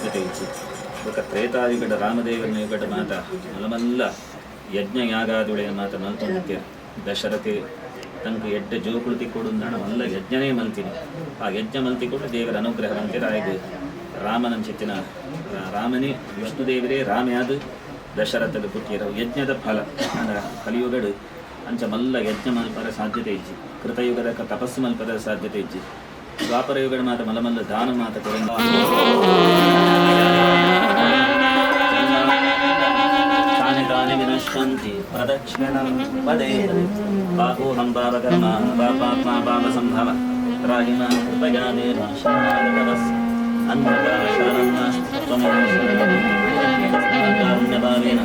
ಸಾಧ್ಯತೆ ಇತ್ತು. ఒక ತ್ರೇತಾಯುಗದ ರಾಮದೇವನ ಯುಗದ ಮಾತ ಮಲಮಲ್ಲ ಯಜ್ಞ ಯಾಗಾದುಳೆಯ ಮಾತ ಮಲ್ತೊಂದಿದ್ದೆ ದಶರಥೆ ತನಕ ಎಡ್ಡ ಜೋಕುಳು ತಿಕ್ಕೊಡು ನಾಣ ಮಲ್ಲ ಯಜ್ಞನೇ ಮಲ್ತೀನಿ ಆ ಯಜ್ಞ ಮಲ್ತಿಕೊಂಡು ದೇವರ ಅನುಗ್ರಹ ಅಂತೀರ ಆಯ್ದು ರಾಮನ ಚಿತ್ತಿನ ರಾಮನೇ ವಿಷ್ಣುದೇವರೇ ರಾಮ್ಯಾದು ದಶರಥದ ಪುಟ್ಟಿಯರು ಯಜ್ಞದ ಫಲ ಅಂದ್ರೆ ಕಲಿಯುಗಡು ಅಂಚ ಮಲ್ಲ ಯಜ್ಞ ಮಲ್ಪರ ಸಾಧ್ಯತೆ ಇಜ್ಜಿ ಕೃತಯುಗದ ತಪಸ್ಸು ಮಲ್ಪರ ಸಾಧ್ಯತೆ ಇಜ್ಜಿ ದ್ವಾಪರ ಯುಗದ ಮಾತ ಮಲಮಲ್ಲ ದಾನ ಮಾತ ಕೊರಂಗ ತಾನಿ ವಿನಶ್ಯಂತಿ ಪ್ರದಕ್ಷಿಣಂ ಪದೇ ಬಾಹೋಹಂ ಭಾವಕರ್ಮ ಪಾಪಾತ್ಮ ಪಾಪ ಸಂಭವ ರಾಹಿಮ ಕೃಪಯಾದೇವ ಶರಣಾಗತವಸ್ ಅನ್ನದಾಶರಣ ತ್ವಮೋಸ್ಮರಣ್ಯಭಾವೇನ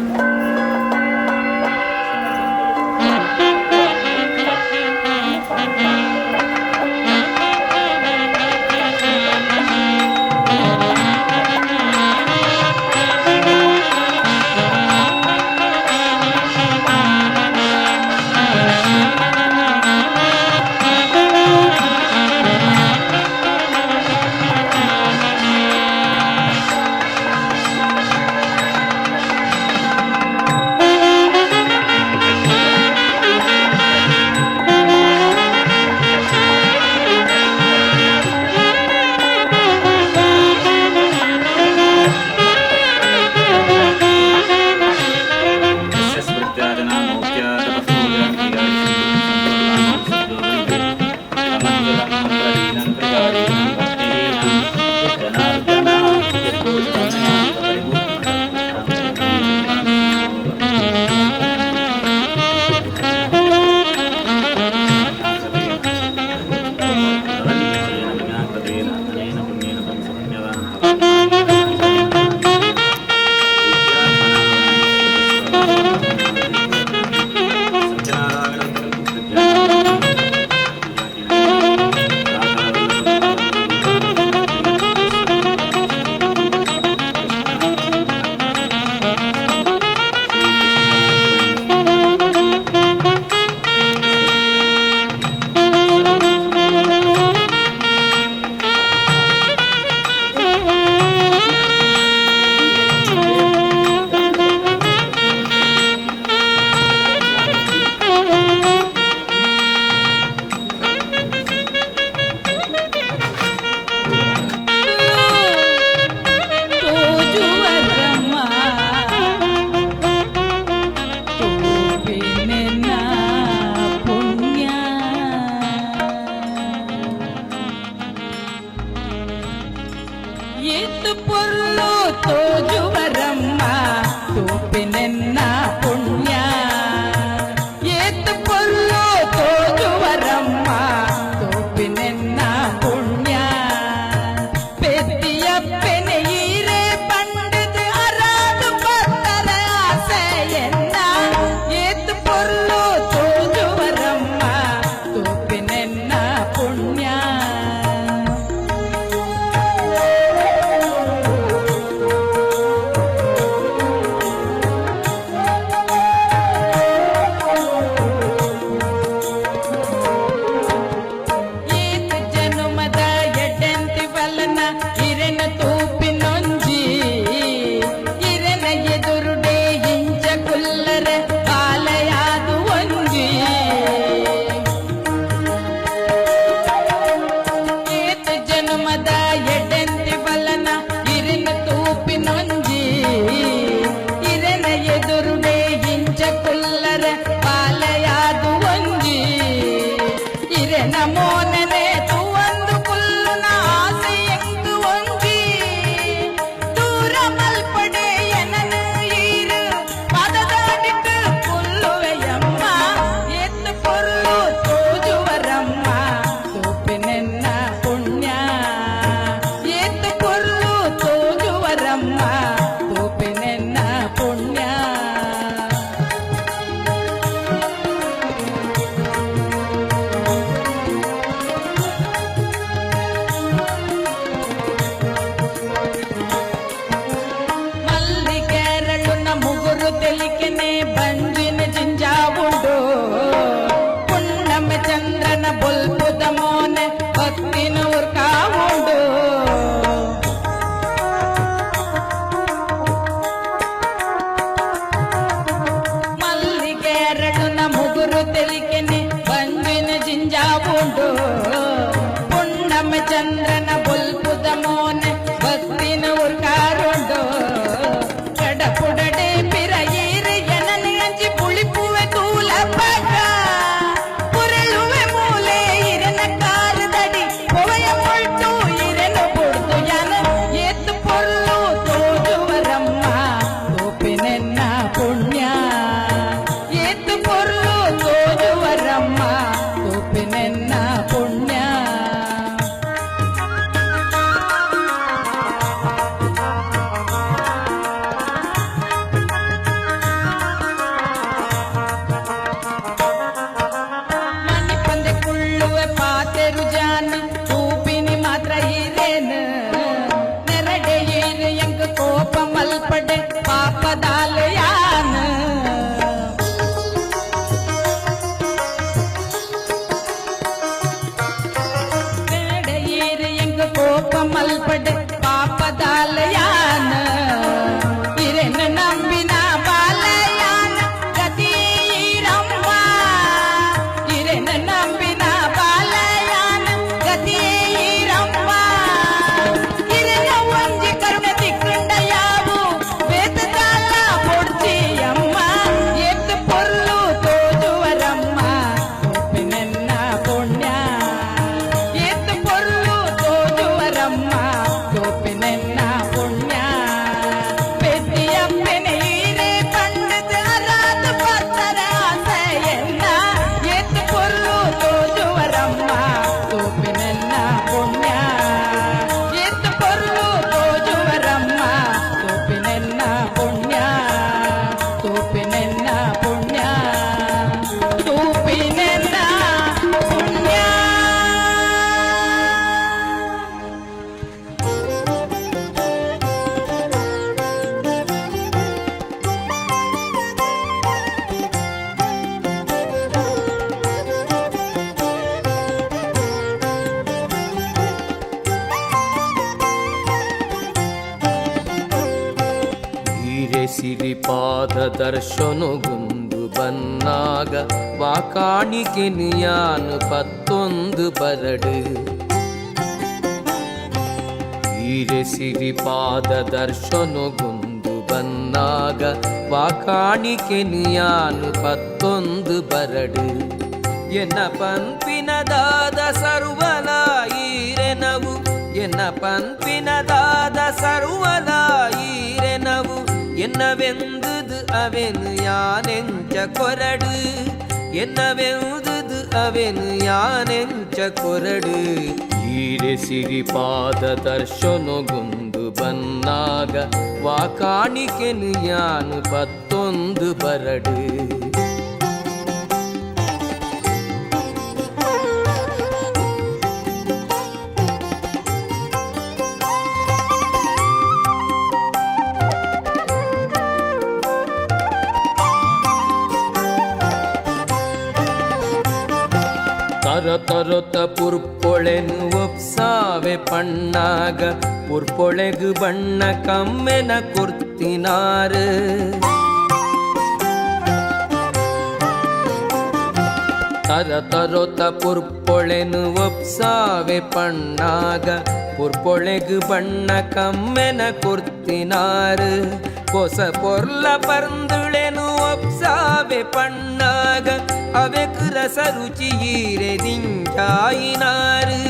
ಸಿರಿಪಾದ ದರ್ಶನಗೊಂದು ಬನ್ನಾಗ ವಾಕಾಣಿಕೆನು ಯಾನು ಪತ್ತೊಂದು ಬರಡು ಈರೆ ಸಿರಿಪಾದ ದರ್ಶನಗೊಂದು ಬನ್ನಾಗ ವಾಕಾಣಿಕೆನು ಯಾನು ಪತ್ತೊಂದು ಬರಡು ಎನ್ನ ಪಂಪಿನದಾದ ಸರ್ವಲ ಈರೆನವು ಎನ್ನ ಪಂಪಿನದಾದ ಸರ್ವಲ ಈರೆನವು என்னவெந்தது அவன் யானெஞ்ச கொரடு என்னவெந்தது அவன் யானெஞ்ச கொರಡು ಈರೆ ಸಿರಿಪಾದ ದರ್ಶನಗೊಂದು ಬನ್ನಾಗ ವಾಕಾಣಿಕೆನು ಯಾನು ಪತ್ತೊಂದು ಬರಡು ತರತರೊತ ಪುರ್ಪೊಳೆನು ಒಪ್ಸಾವೆ ಪಣ್ಣಾಗ ಪುರ್ಪೊಳೆಗು ಬಣ್ಣ ಕಮ್ಮೆನ ಕೊರ್ತಿನಾರ ತರತರೊತ ಪುರ್ಪೊಳೆನು ಒಪ್ಸಾವೆ ಪಣ್ಣಾಗ ಪುರ್ಪೊಳೆಗು ಬಣ್ಣ ಕಮ್ಮೆನ ಕೊರ್ತಿನಾರ ಹೊಸ ಪೊರ್ಲ ಪರ್ಂದುಳೆನು ಒಪ್ಸಾವೆ ಪಣ್ಣಾಗ ಅವೆಕ್ ರಸ ರುಚಿಯೀರೆ ದಿಂಜಾಯಿನಾರು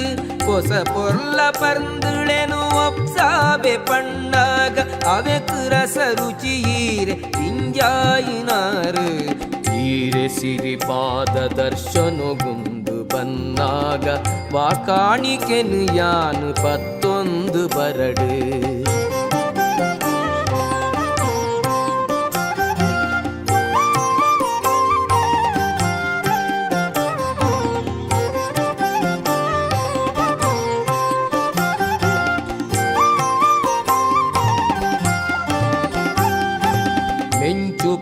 ಹೊಸ ಪೊರ್ಲ ಪರ್ಂದುಳೆನು ಒಪ್ಸಾವೆ ಪಣ್ಣಾಗ ಅವೆಕ್ ರಸ ರುಚಿಯೀರೆ ದಿಂಜಾಯಿನಾರು ಈರೆ ಸಿರಿಪಾದ ದರ್ಶನಗೊಂದು ಬನ್ನಾಗ ವಾಕಾಣಿಕೆನು ಯಾನು ಪತ್ತೊಂದು ಬರಡು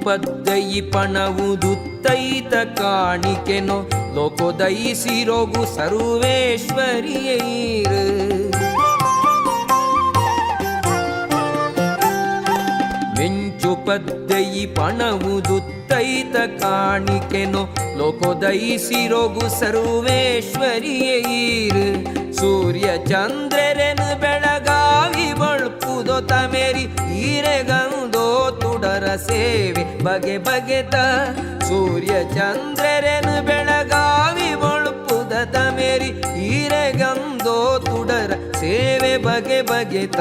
ಪದ್ದಯಿ ಪಣವುದುತ್ತೈತ ಕಾಣಿಕೆನೋ ಲೋಕೋದಯಿಸಿರೋಗು ಸರ್ವೇಶ್ವರಿಯೈರು ಮೆಂಚು ಪದ್ದಯಿ ಪಣವುದುತ್ತೈತ ಕಾಣಿಕೆನೋ ಲೋಕೋದಯಿಸಿರೋಗು ಸರ್ವೇಶ್ವರಿಯೈರು ಸೂರ್ಯ ಚಂದ್ರರೆನು ಬೆಳಗಾವಿ ಬಳ್ಪುದೋ ತಮೇರಿ ಈರೆಗಂದೋ ತುಡರ ಸೇವೆ ಬಗೆ ಬಗೆತ ಸೂರ್ಯ ಚಂದ್ರರೆನು ಬೆಳಗಾವಿ ಬಳ್ಪುದ ತಮೇರಿ ಈರೆಗಂದೋ ತುಡರ ಸೇವೆ ಬಗೆ ಬಗೆತ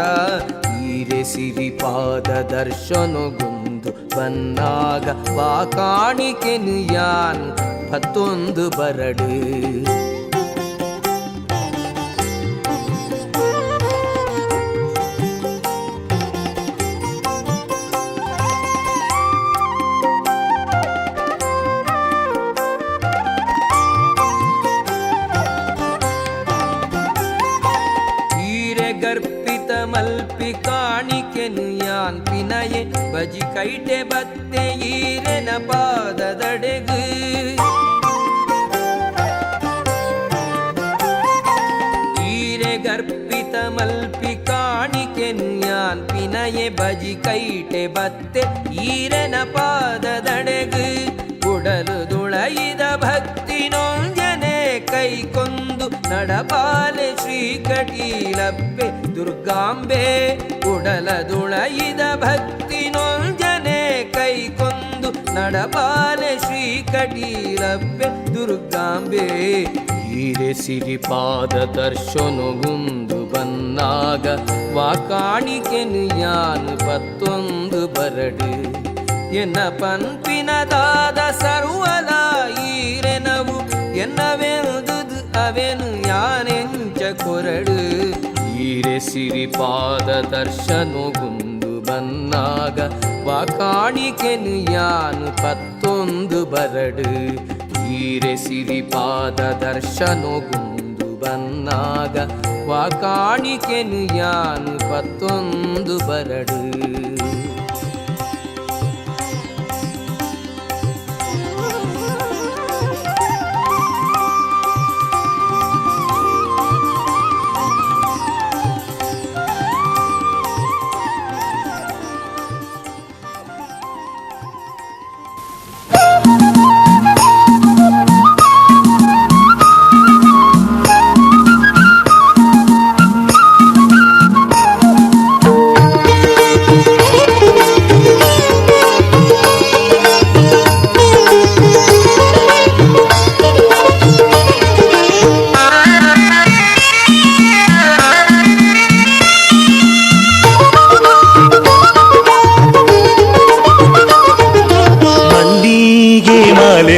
ಈರೆ ಸಿರಿಪಾದ ದರ್ಶನಗೊಂದು ಬನ್ನಾಗ ವಾಕಾಣಿಕೆನು ಯಾನು ಪತ್ತೊಂದು ಬರಡು ಗರ್ಪಿತ ಮಲ್ಪಿ ಕಾಣಿಕೆನು ಯಾನ್ ಪಿನಯೆ ಬಜಿ ಕೈಟೆ ಬತ್ತೆ ಈರೆನ ಪಾದದಡೆಗು ಈರೆ ಗರ್ಪಿತ ಮಲ್ಪಿ ಕಾಣಿಕೆನು ಯಾನ್ ಪಿನಯೆ ಬಜಿ ಕೈಟೆ ಬತ್ತೆ ಈರೆನ ಪಾದದಡೆಗು ಕುಡಲು ದುಳೈದ ಭಕ್ತಿ ನೊಂಜನೆ ಕೈಕೊಂದು ನಡಪಾಲೆ ಶ್ರೀಕಟೀಲಪ್ಪೆ ದುರ್ಗಾಂಬೆ ಕುಡಲ ದುಳೈದ ಭಕ್ತಿ ನೊಂಜನೆ ಕೈಕೊಂದು ನಡಪಾಲೆ ಶ್ರೀಕಟೀಲಪ್ಪೆ ದುರ್ಗಾಂಬೆ ಈರೆ ಸಿರಿಪಾದ ದರ್ಶನಗೊಂದು ಬನ್ನಾಗ ವಾಕಾಣಿಕೆನು ಯಾನು ಪತ್ತೊಂದು ಬರಡು ಎನ್ನ ಪಂಪಿನದಾದ ಸರ್ವಲ ಈರೆನವು ಎನ್ನವೆಂದುದು ಅವೆನು ಯಾನೆಂಚ ಕೊರಡು ಈರೆ ಸಿರಿಪಾದ ದರ್ಶನಗೊಂದು ಬನ್ನಾಗ ವಾಕಾಣಿಕೆನು ಯಾನು ಪತ್ತೊಂದು ಬರಡು ಈರೆ ಸಿರಿಪಾದ ದರ್ಶನಗೊಂದು ಬನ್ನಾಗ ವಾಕಾಣಿಕೆನು ಯಾನು ಪತ್ತೊಂದು ಬರಡು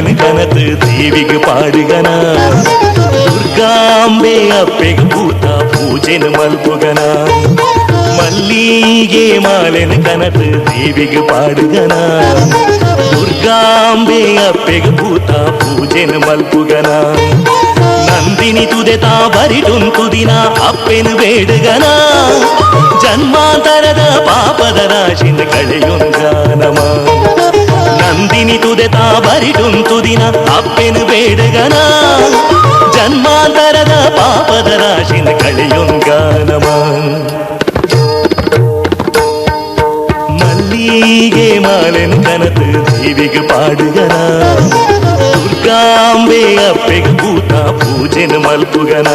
ಮಾಲೆನು ಕನತು ದೇವಿಗೆ ಪಾಡುಗನ ದುರ್ಗಾಂಬೆ ಅಪ್ಪೆಗೆ ಭೂತ ಪೂಜೆನು ಮಲ್ಪುಗನ ಮಲ್ಲಿಗೆ ಮಾಲೆನು ಕನತು ದೇವಿಗೆ ಪಾಡುಗನ ದುರ್ಗಾಂಬೆ ಅಪ್ಪೆಗೆ ಭೂತ ಪೂಜೆನು ಮಲ್ಪುಗನ ನಂದಿನಿ ತುದೆತಾ ಬರಿಟುಂಟು ದಿನ ಅಪ್ಪೆನು ಬೇಡುಗನ ಜನ್ಮಾಂತರದ ಪಾಪದ ರಾಶಿನ ಕಳೆಯೊಂಗಾನಮ ನಂದಿನಿ ತುದೆತಾ ಬರಿಟುಂಟು ದಿನ ಅಪ್ಪೆನು ಬೇಡುಗನ ಜನ್ಮಾಂತರದ ಪಾಪದ ರಾಶಿನ ಕಳೆಯೊಂಗಾನಮ ಮಲ್ಲಿಗೆ ಮಾಲೆನು ಕನತು ದೇವಿಗೆ ಪಾಡುಗನ ದುರ್ಗಾಂಬೆ ಅಪ್ಪೆಗೆ ಭೂತ ಪೂಜೆನು ಮಲ್ಪುಗನ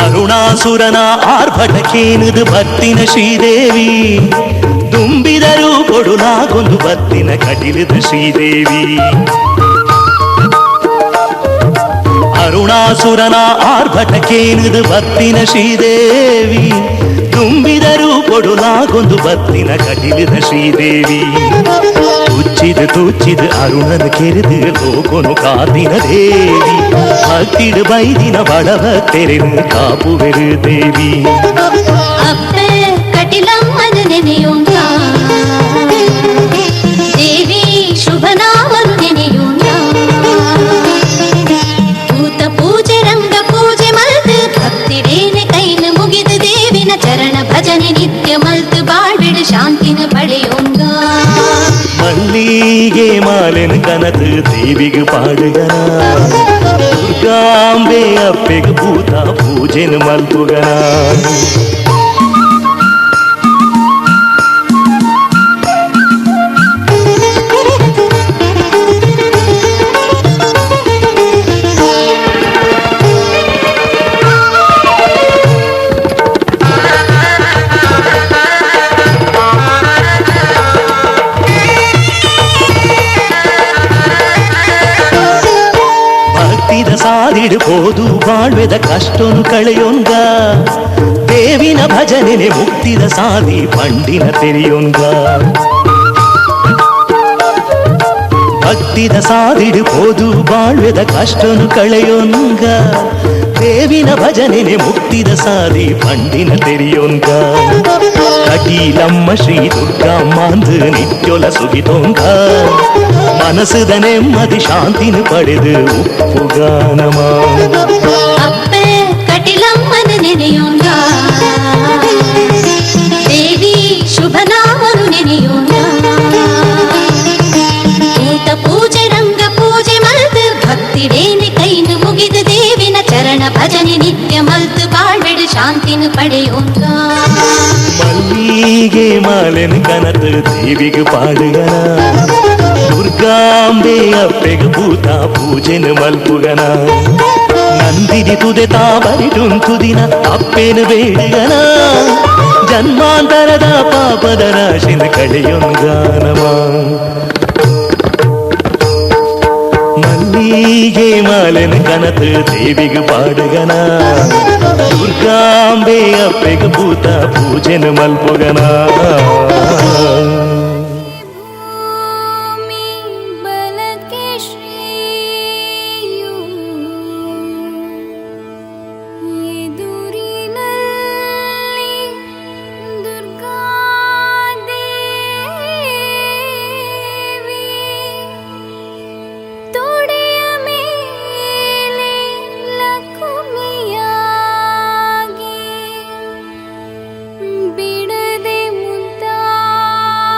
ಅರುಣಾಸುರನ ಆರ್ಭಟಕ್ಕೇನದು ಭಕ್ತಿನ ಶ್ರೀದೇವಿ ತುಂಬಿದರೂ ಕೊಡುಲಾಗೊಂದು ಭಕ್ತಿನ ಕಟಿಲಿದ ಶ್ರೀದೇವಿ ಅರುಣಾಸುರನ ಆರ್ಭಟಕ್ಕೇನದು ಭಕ್ತಿನ ಶ್ರೀದೇವಿ ತುಂಬಿದರೂ ಕೊಡುಲಾಗೊಂದು ಭಕ್ತಿನ ಕಟಿಲಿದ ಶ್ರೀದೇವಿ ತುಚ್ಚಿದು ಅರುಣನ ಕೆರೆದು ಲೋಕೊನು ಕಾದಿನ ದೇವಿ ಭಕ್ತಿಡು ಬೈದಿನ ಬಡವ ತೆರೆನು ಕಾಪುವೆರು ದೇವಿ ಅಪ್ಪೆ ಕಟಿಲಮ್ಮನ ನೆನೆಯೋಣ ದೇವಿ ಶುಭನಾಮನು ನೆನೆಯೋಣ ಭೂತ ಪೂಜೆ ರಂಗ ಪೂಜೆ ಮಲ್ತು ಭಕ್ತಿಡೇನೆ ಕೈನ ಮುಗಿದು ದೇವಿನ ಚರಣ ಭಜನೆ ನಿತ್ಯ ಮಲ್ತು ಬಾಳ್ಬಿಡು ಶಾಂತಿನ ಪಡೆಯೋಣ ಮಲ್ಲಿಗೆ ಮಾಲೆನು ಕನತು ದೇವಿಗೆ ಪಾಡುಗನ ದುರ್ಗಾಂಬೆ ಅಪ್ಪೆಗೆ ಭೂತ ಪೂಜೆನು ಮಲ್ಪುಗನ ಸಾದಿಡ್ಬೋದು ಬಾಳ್ವೆದ ಕಷ್ಟನು ಕಳೆಯೊಂಗ ದೇವಿನ ಭಜನೆನೆ ಮುಕ್ತಿದ ಸಾದಿ ಪಂಡಿನ ತೆರೆಯೊಂಗ ಭಕ್ತಿದ ಸಾದಿಡ್ಬೋದು ಬಾಳ್ವೆದ ಕಷ್ಟನು ಕಳೆಯೊಂಗ ದೇವಿನ ಭಜನೆನೆ ಮುಕ್ತಿದ ಸಾದಿ ಪಂಡಿನ ತೆರೆಯೊಂಗ ಕಟೀಲಮ್ಮ ಶ್ರೀ ದುರ್ಗಮ್ಮಂದು ನಿತ್ಯೊಲ ಸುಗಿತೊಂಗ ಮನಸ್ಸುದ ನೆಮ್ಮದಿ ಶಾಂತಿನ ಪಡೆದು ಉಪ್ಪುಗಾನಮ ಅಪ್ಪೆ ಕಟಿಲಮ್ಮನ ನೆನೆಯೋಣ ದೇವಿ ಶುಭನಾಮನು ನೆನೆಯೋಣ ಭೂತ ಪೂಜೆ ರಂಗ ಪೂಜೆ ಮಲ್ತು ಭಕ್ತಿಡೇನೆ ಕೈನ ಮುಗಿದು ದೇವಿನ ಚರಣ ಭಜನೆ ನಿತ್ಯ ಮಲ್ತು ಬಾಳ್ಬಿಡು ಶಾಂತಿನ ಪಡೆಯೋಣ ಮಲ್ಲಿಗೆ ಮಾಲೆನು ಕನತು ದೇವಿಗೆ ಪಾಡುಗನ ದುರ್ಗಾಂಬೆ ಅಪ್ಪೆಗೆ ಭೂತ ಪೂಜೆನು ಮಲ್ಪುಗನ ನಂದಿನಿ ತುದೆತಾ ಬರಿಟುಂಟು ದಿನ ಅಪ್ಪೆನು ಬೇಡುಗನ ಜನ್ಮಾಂತರದ ಪಾಪದ ರಾಶಿನ ಕಳೆಯೊಂಗಾನಮ ಮಲ್ಲಿಗೆ ಮಾಲೆನು ಕನತು ದೇವಿಗೆ ಪಾಡುಗನ ದುರ್ಗಾಂಬೆ ಅಪ್ಪೆಗೆ ಭೂತ ಪೂಜೆನು ಮಲ್ಪುಗನ ಬಿಡದೆ ಮುದ್ದಾಗಿ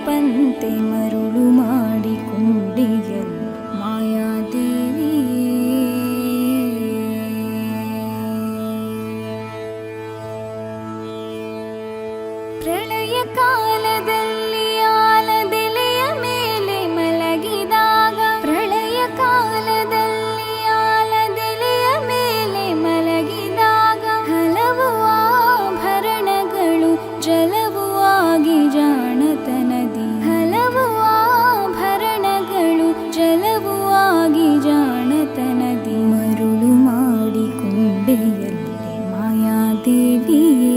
ಬಿಡದಿಪಂತೆ ಮರುಳು ಮಾಡಿಕೊಂಡೆಯಲ್ಲ ಮಾಯಾದೇವಿ. ಪ್ರಳಯ ಕಾಲದಲ್ಲಿ ಆಲದೆಲೆಯ ಮೇಲೆ ಮಲಗಿದಾಗ, ಪ್ರಳಯ ಕಾಲದಲ್ಲಿ ಆಲದೆಲೆಯ ಮೇಲೆ ಮಲಗಿದಾಗ ಹಲವು ಆಭರಣಗಳು ಜಲವು ಆಗಿ ಜಾಣತನದಿ, ಹಲವು ಆಭರಣಗಳು ಜಲವು ಆಗಿ ಜಾಣತನದಿ ಮರುಳು ಮಾಡಿಕೊಂಡೆಯಲ್ಲಿ ಮಾಯಾದೇವಿಯೇ.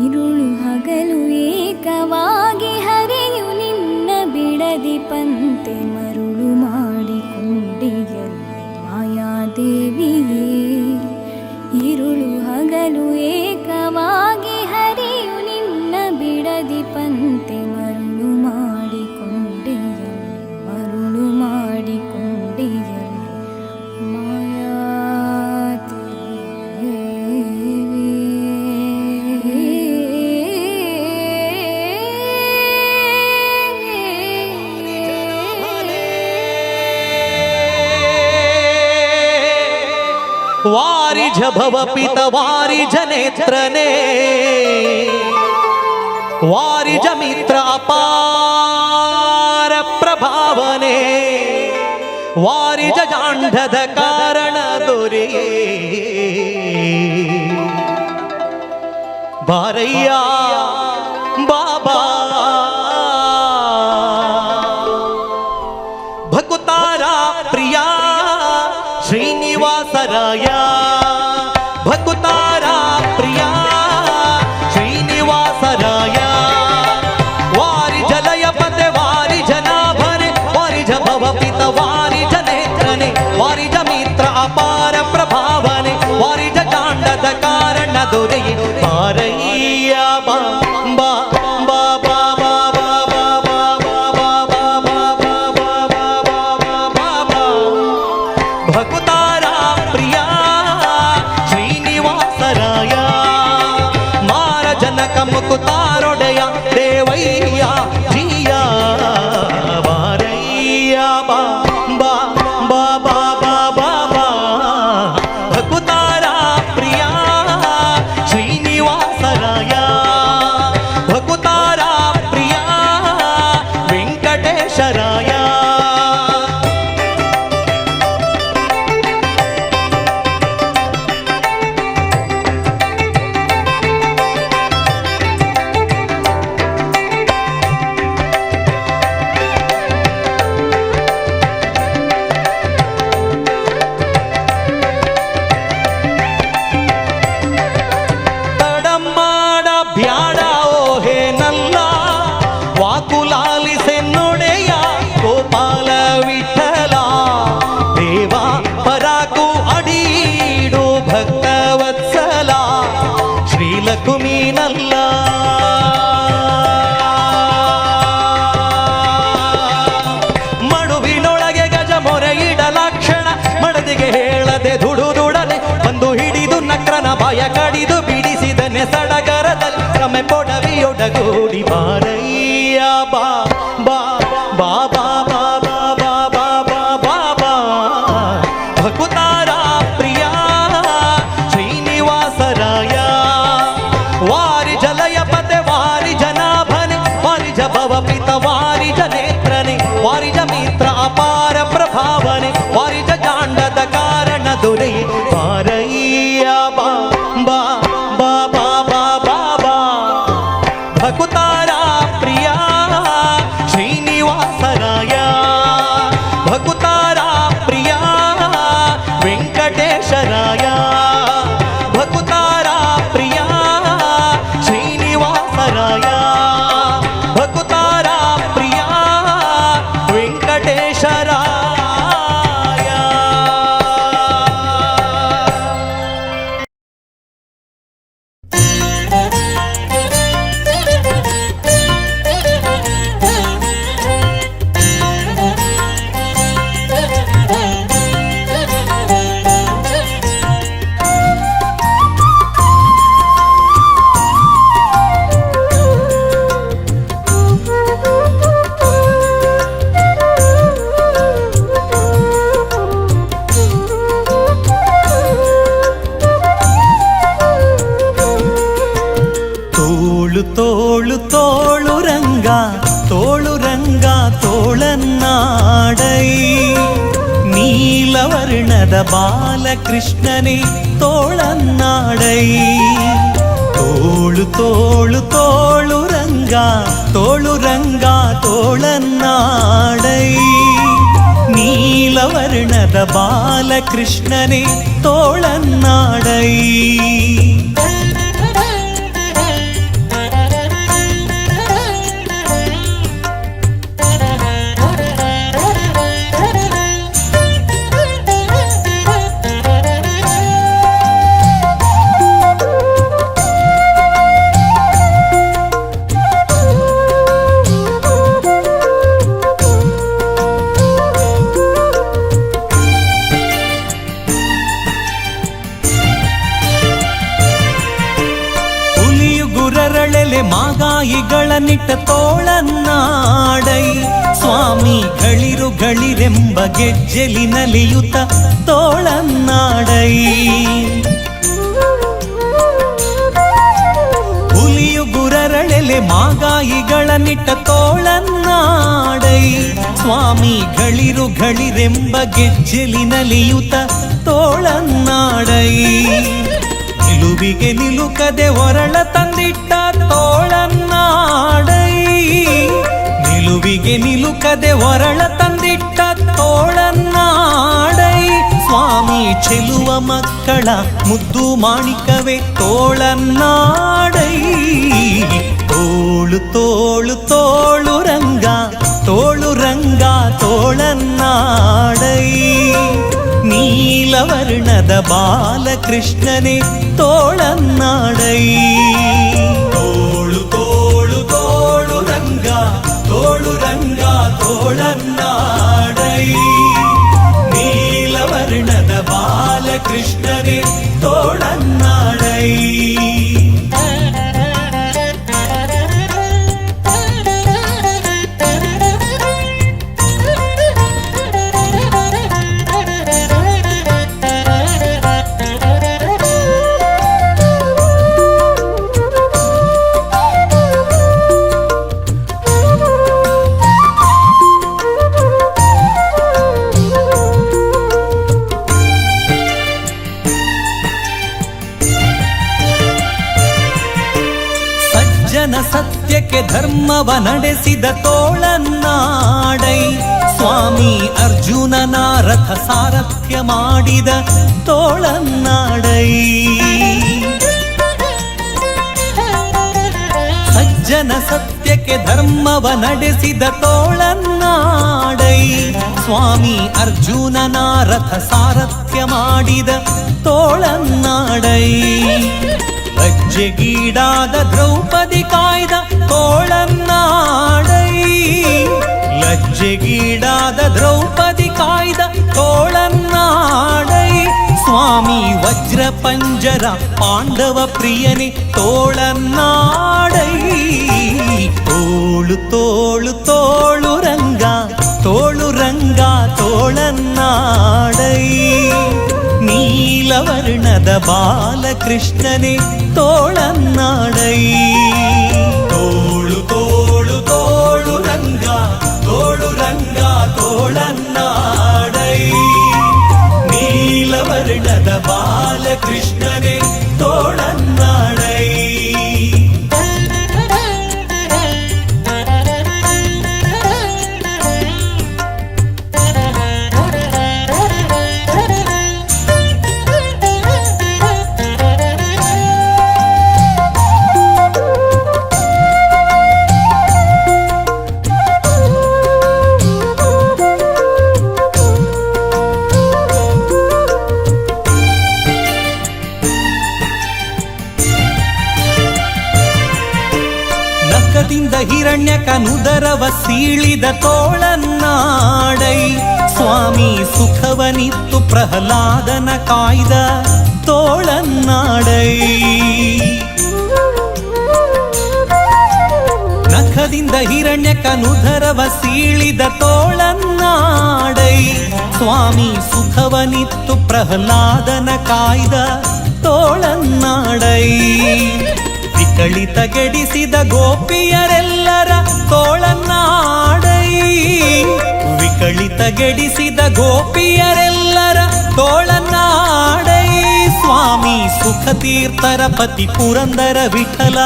ഇരുളു ಹಗಲು ಏಕವಾಗಿ ಹರಿಯು ನಿನ್ನ ಬಿಡದಿಪಂತೆ ಮರುಳು ಮಾಡಿಕೊಂಡೆಯಲ್ಲಿ ಮಾಯಾದೇವಿಯೇ. ഇരുಳು ಹಗಲು ಏಕವಾಗಿ ಹರಿಯು ನಿನ್ನ ಬಿಡದಿಪಂತೆ ಮರುಳು ಮಾಡಿಕೊಂಡೆಯಲ್ಲಿ, ಮರುಳು ಮಾಡಿಕೊಂಡೆಯಲ್ಲಿ ಮಾಯಾದೇವಿ. ವಾರಿಜ ಭವಪಿತ ವಾರಿಜ ನೇತ್ರನೇ, ವಾರಿಜ ಮಿತ್ರ ಅಪಾರ ಪ್ರಭಾವನೆ, ವಾರಿಜ ಜಾಂಡದ ಕಾರಣ ದೊರೆಯೇ. ಬಾರಯ್ಯ ಬಾಬಾ ಭಕುತಾರ ಪ್ರಿಯ ಶ್ರೀನಿವಾಸರಾಯ, ಭಕುತಾರ ಪ್ರಿಯ ಶ್ರೀನಿವಾಸರಾಯ. ವಾರಿಜ ಲಯಪತೆ ವಾರಿಜ ನಾಭನೆ, ವಾರಿಜ ಭವಪಿತ ವಾರಿಜ ನೇತ್ರನೆ, ವಾರಿಜ ಮಿತ್ರ ಅಪಾರ ಪ್ರಭಾವನೆ, ವಾರಿಜ ಜಾಂಡದ ಕಾರಣ ದೊರೆಯೇ. ಬಾರಯ್ಯ ಬಾ ಬಾ ಬಾ ಬಾ ಬಾ ಬಾ ಬಾ ಬಾ ಬಾ ಬಾ ಬಾ ಬಾ ಬಾ. ಭಕುತಾರ ಪ್ರಿಯ ಶ್ರೀನಿವಾಸರಾಯ, ಮಾರ ಜನಕ ಮುಕುತಾರೊಡೆಯ ದೇವಯ್ಯ ಜಿಯ. ಬಾರಯ್ಯ ಬಾ ಬಾ ಬಾ ಬಾ ಬಾ ಬಾ ಬಾ. ಭಕುತಾರ ಪ್ರಿಯ ಶ್ರೀನಿವಾಸರಾಯ, ಭಕುತಾರ ಪ್ರಿಯ ವೆಂಕಟೇಶರಾಯ. ತಡಮಾಡ ಬ್ಯಾಡ ಓಹೆ ನಲ್ಲ, ವಾಕುಲಾಲಿಸೆ ನೊಡೆಯ ಗೋಪಾಲ ವಿಠಲ. ದೇವ ಪರಾಕು ಅಡೀಡು ಭಕ್ತವತ್ಸಲ, ಶ್ರೀಲಕುಮೀನಲ್ಲ. ಮಡುವಿನೊಳಗೆ ಗಜ ಮೊರೆ ಇಡಲಕ್ಷಣ, ಮಡದಿಗೆ ಹೇಳದೆ ದುಡುದುಡನೆ ಬಂದು ಹಿಡಿದು ನಕ್ರನ ಭಯ ಕಡಿದು ಬಿಡಿಸಿದನೆ ಸಡಗರದಲ್ಲಿ ರಮೆ ಪೊಡವಿಯೊಡಗೂಡಿ. ಬಾರಯ್ಯ ಬಾ ಬಾ ಬಾ ಬಾ ಬಾ ಬಾ ಬಾ ಬಾ ಬಾ ಬಾ ಬಾ. ಭಕುತಾರ ಪ್ರಿಯ ಶ್ರೀನಿವಾಸರಾಯ, ವಾರಿಜ ಲಯಪತೆ ವಾರಿಜ ನಾಭನೆ, ವಾರಿಜ ಭವಪಿತ ವಾರಿಜ ನೇತ್ರನೆ, ವಾರಿಜ ಮಿತ್ರ ಅಪಾರ ಪ್ರಭಾವನೆ, ವಾರಿಜ ಜಾಂಡದ ಕಾರಣ ದೊರೆಯೇ. ಬಾರಯ್ಯ ಬಾ ಬಾ ಬಾ ಬಾ ಬಾ ಬಾ ಬಾ. ಭಕುತಾರ ಪ್ರಿಯ ಶ್ರೀನಿವಾಸರಾಯ, ಭಕುತಾರ ಪ್ರಿಯ ವೆಂಕಟೇಶರಾಯ, ಭಕುತಾರ ಪ್ರಿಯ ಶ್ರೀನಿವಾಸರಾಯ, ಭಕುತಾರ ಪ್ರಿಯ ತೋಳು ರಂಗ ತೋಳನ್ನಾಡೈ ನೀಲವರ್ಣದ ಬಾಲಕೃಷ್ಣನೇ ತೋಳನ್ನಾಡೈ ತೋಳು ತೋಳು ತೋಳು ರಂಗ ತೋಳನ್ನಾಡೈ ನೀಲವರ್ಣದ ಬಾಲಕೃಷ್ಣನೇ ತೋಳನ್ನಾಡೈ ಮಾಗಾಯಿಗಳನ್ನಿಟ್ಟ ತೋಳನ್ನಾಡೈ ಸ್ವಾಮಿ ಗಳಿರೆಂಬ ಗೆಜ್ಜೆಲಿನಲಿಯುತ ತೋಳನ್ನಾಡೈ ಹುಲಿಯು ಗುರರಳೆಲೆ ಮಾಗಾಯಿಗಳನ್ನಿಟ್ಟ ತೋಳನ್ನಾಡೈ ಸ್ವಾಮಿ ಗಳಿರೆಂಬ ಗೆಜ್ಜೆಲಿನಲಿಯುತ ತೋಳನ್ನಾಡೈ ನಿಲುವಿಗೆ ನಿಲುಕದೆ ಹೊರಳ ತಂದಿಟ್ಟ ತೋಳನ್ನಾಡೈ ನಿಲುವಿಗೆ ನಿಲುಕದೆ ಹೊರಳ ತಂದಿಟ್ಟ ತೋಳನ್ನಾಡೈ ಸ್ವಾಮಿ ಚೆಲುವ ಮಕ್ಕಳ ಮುದ್ದು ಮಾಣಿಕವೇ ತೋಳನ್ನಾಡೈ ತೋಳು ತೋಳು ತೋಳು ರಂಗ ತೋಳನ್ನಾಡೈ ನೀಲವರ್ಣದ ಬಾಲಕೃಷ್ಣನೇ ತೋಳನ್ನಾಡೈ ತೋಳು ತೋಳು ತೋಳು ರಂಗ ತೋಳನ್ನಾಡೈ ನೀಲವರ್ಣದ ಬಾಲಕೃಷ್ಣನೇ ತೋಳನ್ನಾಡೈ ಸತ್ಯಕ್ಕೆ ಧರ್ಮವ ನಡೆಸಿದ ತೋಳನ್ನಾಡೈ ಸ್ವಾಮಿ ಅರ್ಜುನನ ರಥ ಸಾರಥ್ಯ ಮಾಡಿದ ತೋಳನ್ನಾಡೈ ಸಜ್ಜನ ಸತ್ಯಕ್ಕೆ ಧರ್ಮವ ನಡೆಸಿದ ತೋಳನ್ನಾಡೈ ಸ್ವಾಮಿ ಅರ್ಜುನನ ರಥ ಸಾರಥ್ಯ ಮಾಡಿದ ತೋಳನ್ನಾಡೈ ಲಜ್ಜೆಗೀಡಾದ ದ್ರೌಪದಿ ಕಾಯ್ದ ತೋಳನ್ನಾಡೈ ಲಜ್ಜೆಗೀಡಾದ ದ್ರೌಪದಿ ಕಾಯ್ದ ತೋಳನ್ನಾಡೈ ಸ್ವಾಮಿ ವಜ್ರ ಪಂಜರ ಪಾಂಡವ ಪ್ರಿಯನೇ ತೋಳನ್ನಾಡೈ ತೋಳು ತೋಳು ತೋಳು ರಂಗ ತೋಳನ್ನಾಡೈ ನೀಲವರ್ಣದ ಬಾಲಕೃಷ್ಣನೇ ತೋಳನ್ನಾಡೈ ತೋಳು ತೋಳು ತೋಳು ರಂಗ ತೋಳನ್ನಾಡೈ ನೀಲವರ್ಣದ ಬಾಲಕೃಷ್ಣನೇ ತೋಳನ್ನಾಡೈ ಹಿರಣ್ಯಕನುದರವ ಸೀಳಿದ ತೋಳನ್ನಾಡೈ ಸ್ವಾಮಿ ಸುಖವನಿತ್ತು ಪ್ರಹ್ಲಾದನ ಕಾಯ್ದ ತೋಳನ್ನಾಡೈ ನಖದಿಂದ ಹಿರಣ್ಯಕನುದರವ ಸೀಳಿದ ತೋಳನ್ನಾಡೈ ಸ್ವಾಮಿ ಸುಖವನಿತ್ತು ಪ್ರಹ್ಲಾದನ ಕಾಯ್ದ ತೋಳನ್ನಾಡೈ ವಿಕಳಿತಗೆಡಿಸಿದ ಗೋಪಿಯರೆಲ್ಲರ ತೋಳನ್ನಾಡೈ, ವಿಕಳಿತಗೆಡಿಸಿದ ಗೋಪಿಯರೆಲ್ಲರ ತೋಳನ್ನಾಡೈ. ಸ್ವಾಮಿ ಸುಖತೀರ್ಥರ ಪತಿ ಪುರಂದರ ವಿಠಲ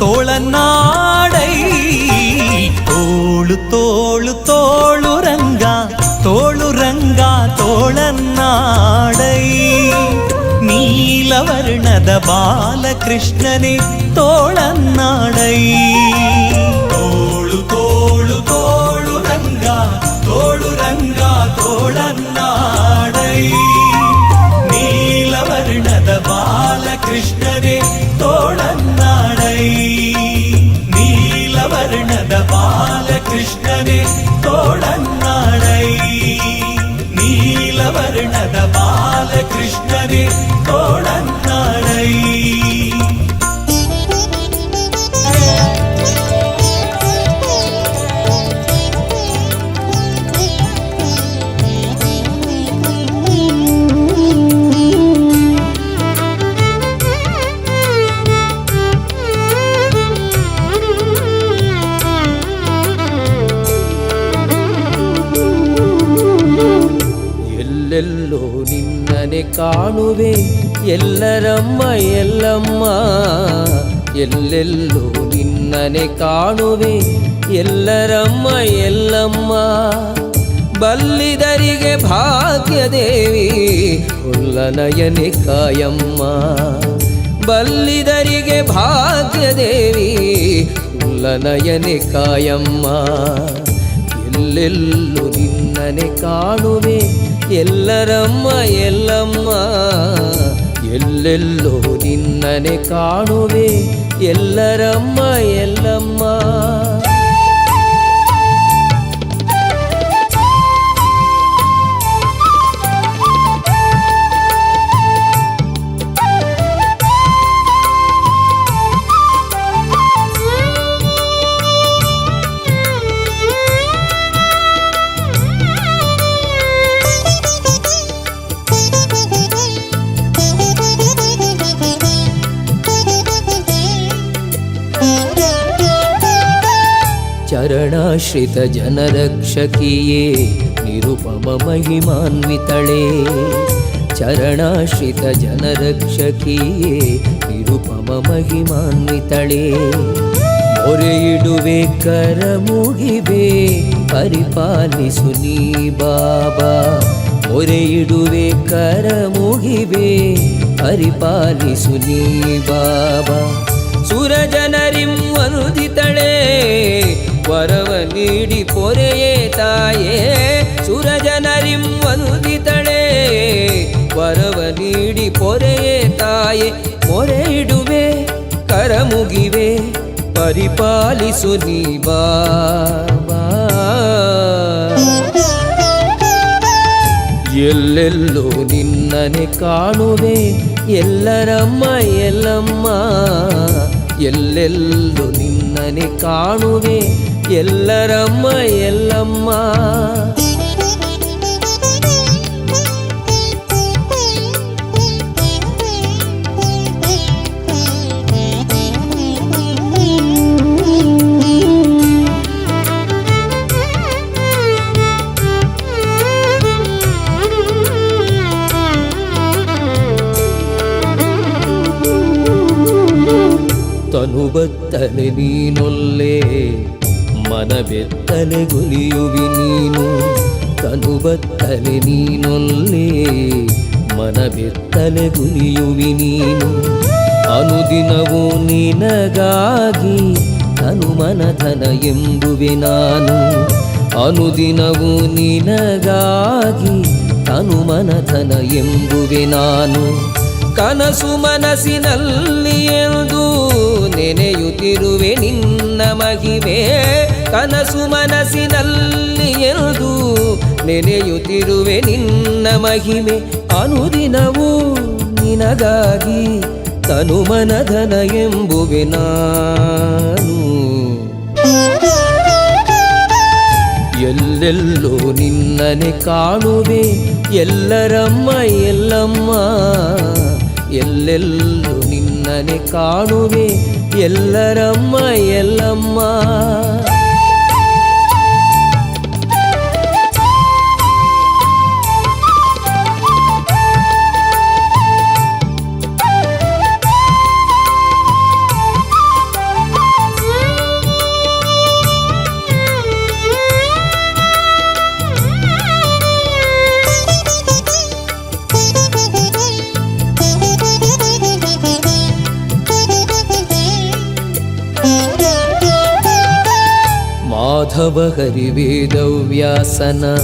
ತೋಳನ್ನಾಡೈ. ತೋಳು ತೋಳು ತೋಳು ರಂಗ, ತೋಳು ರಂಗ ತೋಳನ್ನಾಡೈ. ನೀಲವರ್ಣದ ಬಾಲಕೃಷ್ಣನೇ ತೋಳನ್ನಾಡೈ. ತೋಳು ತೋಳು ತೋಳು ರಂಗ, ತೋಳು ರಂಗ ತೋಳನ್ನಾಡೈ. ನೀಲವರ್ಣದ ಬಾಲಕೃಷ್ಣನೇ ತೋಳನ್ನಾಡೈ. ನೀಲವರ್ಣದ ಬಾಲಕೃಷ್ಣನೇ ತೋಳನ್ನಾಡೈ. ನೀಲವರ್ಣದ ಬಾಲಕೃಷ್ಣನೇ ತೋಳನ್ನಾಡೈ. ಎಲ್ಲೆಲ್ಲೋ ನಿನ್ನನೆ ಕಾಣುವೆ ಎಲ್ಲರಮ್ಮ ಎಲ್ಲಮ್ಮ, ಎಲ್ಲೆಲ್ಲೋ ನಿನ್ನನೆ ಕಾಣುವೆ ಎಲ್ಲರಮ್ಮ ಎಲ್ಲಮ್ಮ. ಬಲ್ಲಿದರಿಗೆ ಭಾಗ್ಯದೇವಿ ಹುಲ್ಲನಯನೆ ಕಾಯಮ್ಮ, ಬಲ್ಲಿದರಿಗೆ ಭಾಗ್ಯದೇವಿ ಹುಲ್ಲನಯನೆ ಕಾಯಮ್ಮ. ಎಲ್ಲೆಲ್ಲೂ ನಿನ್ನನೆ ಕಾಣುವೆ ಎಲ್ಲರಮ್ಮ ಎಲ್ಲಮ್ಮ, ಎಲ್ಲೆಲ್ಲೋ ನಿನ್ನನೆ ಕಾಣುವೆ ಎಲ್ಲರಮ್ಮ ಎಲ್ಲಮ್ಮ. ಚರಣಾಶ್ರಿತ ಜನರಕ್ಷಕಿಯೇ ನಿರುಪಮ ಮಹಿಮಾನ್ವಿತಳೇ, ಚರಣಾಶ್ರಿತ ಜನರಕ್ಷಕಿಯೇ ನಿರುಪಮ ಮಹಿಮಾನ್ವಿತಳೇ. ಮೊರೆಯಿಡುವೆ ಕರ ಮುಗಿವೆ ಪರಿಪಾಲಿಸು ನೀ ಬಾಬಾ, ಮೊರೆಯಿಡುವೆ ಕರ ಮುಗಿವೆ ಪರಿಪಾಲಿಸು ನೀ ಬಾಬಾ. ಸುರಜನರಿಂ ವನುದಿತಳೇ ವರವ ನೀಡಿ ಪೊರೆಯೇ ತಾಯೇ, ಸುರಜನರಿಂ ವನುದಿತಳೇ ವರವ ನೀಡಿ ಪೊರೆಯೇ ತಾಯೇ. ಮೊರೆ ಇಡುವೆ ಕರ ಮುಗಿವೆ ಪರಿಪಾಲಿಸು ನೀ ಬಾಬಾ. ಎಲ್ಲೆಲ್ಲೋ ನಿನ್ನನೆ ಕಾಣುವೆ ಎಲ್ಲರಮ್ಮ ಎಲ್ಲಮ್ಮ, ಎಲ್ಲೆಲ್ಲೋ ನಿನ್ನನೆ ಕಾಣುವೆ ಎಲ್ಲರಮ್ಮ ಎಲ್ಲಮ್ಮ. ತನುಬತ್ತಲೆ ನೀನೊಲ್ಲೆ ಮನಬೆತ್ತಲೆ ಗುಲಿಯುವಿ ನೀನು, ತನುಬತ್ತಲೆ ನೀನೊಲ್ಲೆ ಮನಬೆತ್ತಲೆ ಗುಲಿಯುವಿ ನೀನು. ಅನುದಿನವೂ ನಿನಗಾಗಿ ತನು ಮನಧನ ಎಂಬುವೆ ನಾನು, ಅನುದಿನವೂ ನಿನಗಾಗಿ ತನು ಮನಧನ ಎಂಬುವೆ ನಾನು. ಕನಸು ಮನಸ್ಸಿನಲ್ಲಿ ಎಂದು ನೆನೆಯುತ್ತಿರುವೆ ನಿನ್ನ ಮಹಿಮೆ, ಕನಸು ಮನಸ್ಸಿನಲ್ಲಿ ಎಂದು ನೆನೆಯುತ್ತಿರುವೆ ನಿನ್ನ ಮಹಿಮೆ. ಅನುದಿನವೂ ನಿನಗಾಗಿ ತನು ಮನಧನ ಎಂಬುವೆ ನಾನು. ಎಲ್ಲೆಲ್ಲೋ ನಿನ್ನನೆ ಕಾಣುವೆ ಎಲ್ಲರಮ್ಮ ಎಲ್ಲಮ್ಮ, ಎಲ್ಲೆಲ್ಲೋ ನಿನ್ನನೆ ಕಾಣುವೆ ಎಲ್ಲರಮ್ಮ ಎಲ್ಲಮ್ಮ. ಮಾಧವ ಹರಿವೇದವ್ಯಾಸನ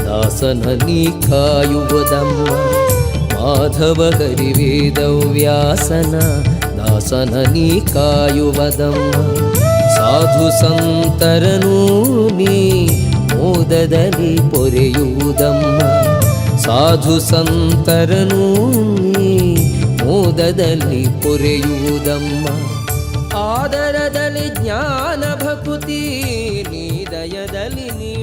ದಾಸನ ನೀ ಕಾಯುವುದಮ್ಮ. ಮಾಧವ ಹರಿವೇದವ್ಯಾಸನ ದಾಸನ ನೀ ಕಾಯುವುದಮ್ಮ. ಸಾಧು ಸಂತರನೂ ನೀ ಮೋದದಲ್ಲಿ ಪೊರೆಯುವುದಮ್ಮ. ಸಾಧು ಸಂತರನೂ ನೀ ಮೋದದಲ್ಲಿ ಪೊರೆಯುವುದಮ್ಮ. ಆದರದಲ್ಲಿ ಜ್ಞಾನ ಭಕುತಿ ನೀ ದಯದಲ್ಲಿ ನೀ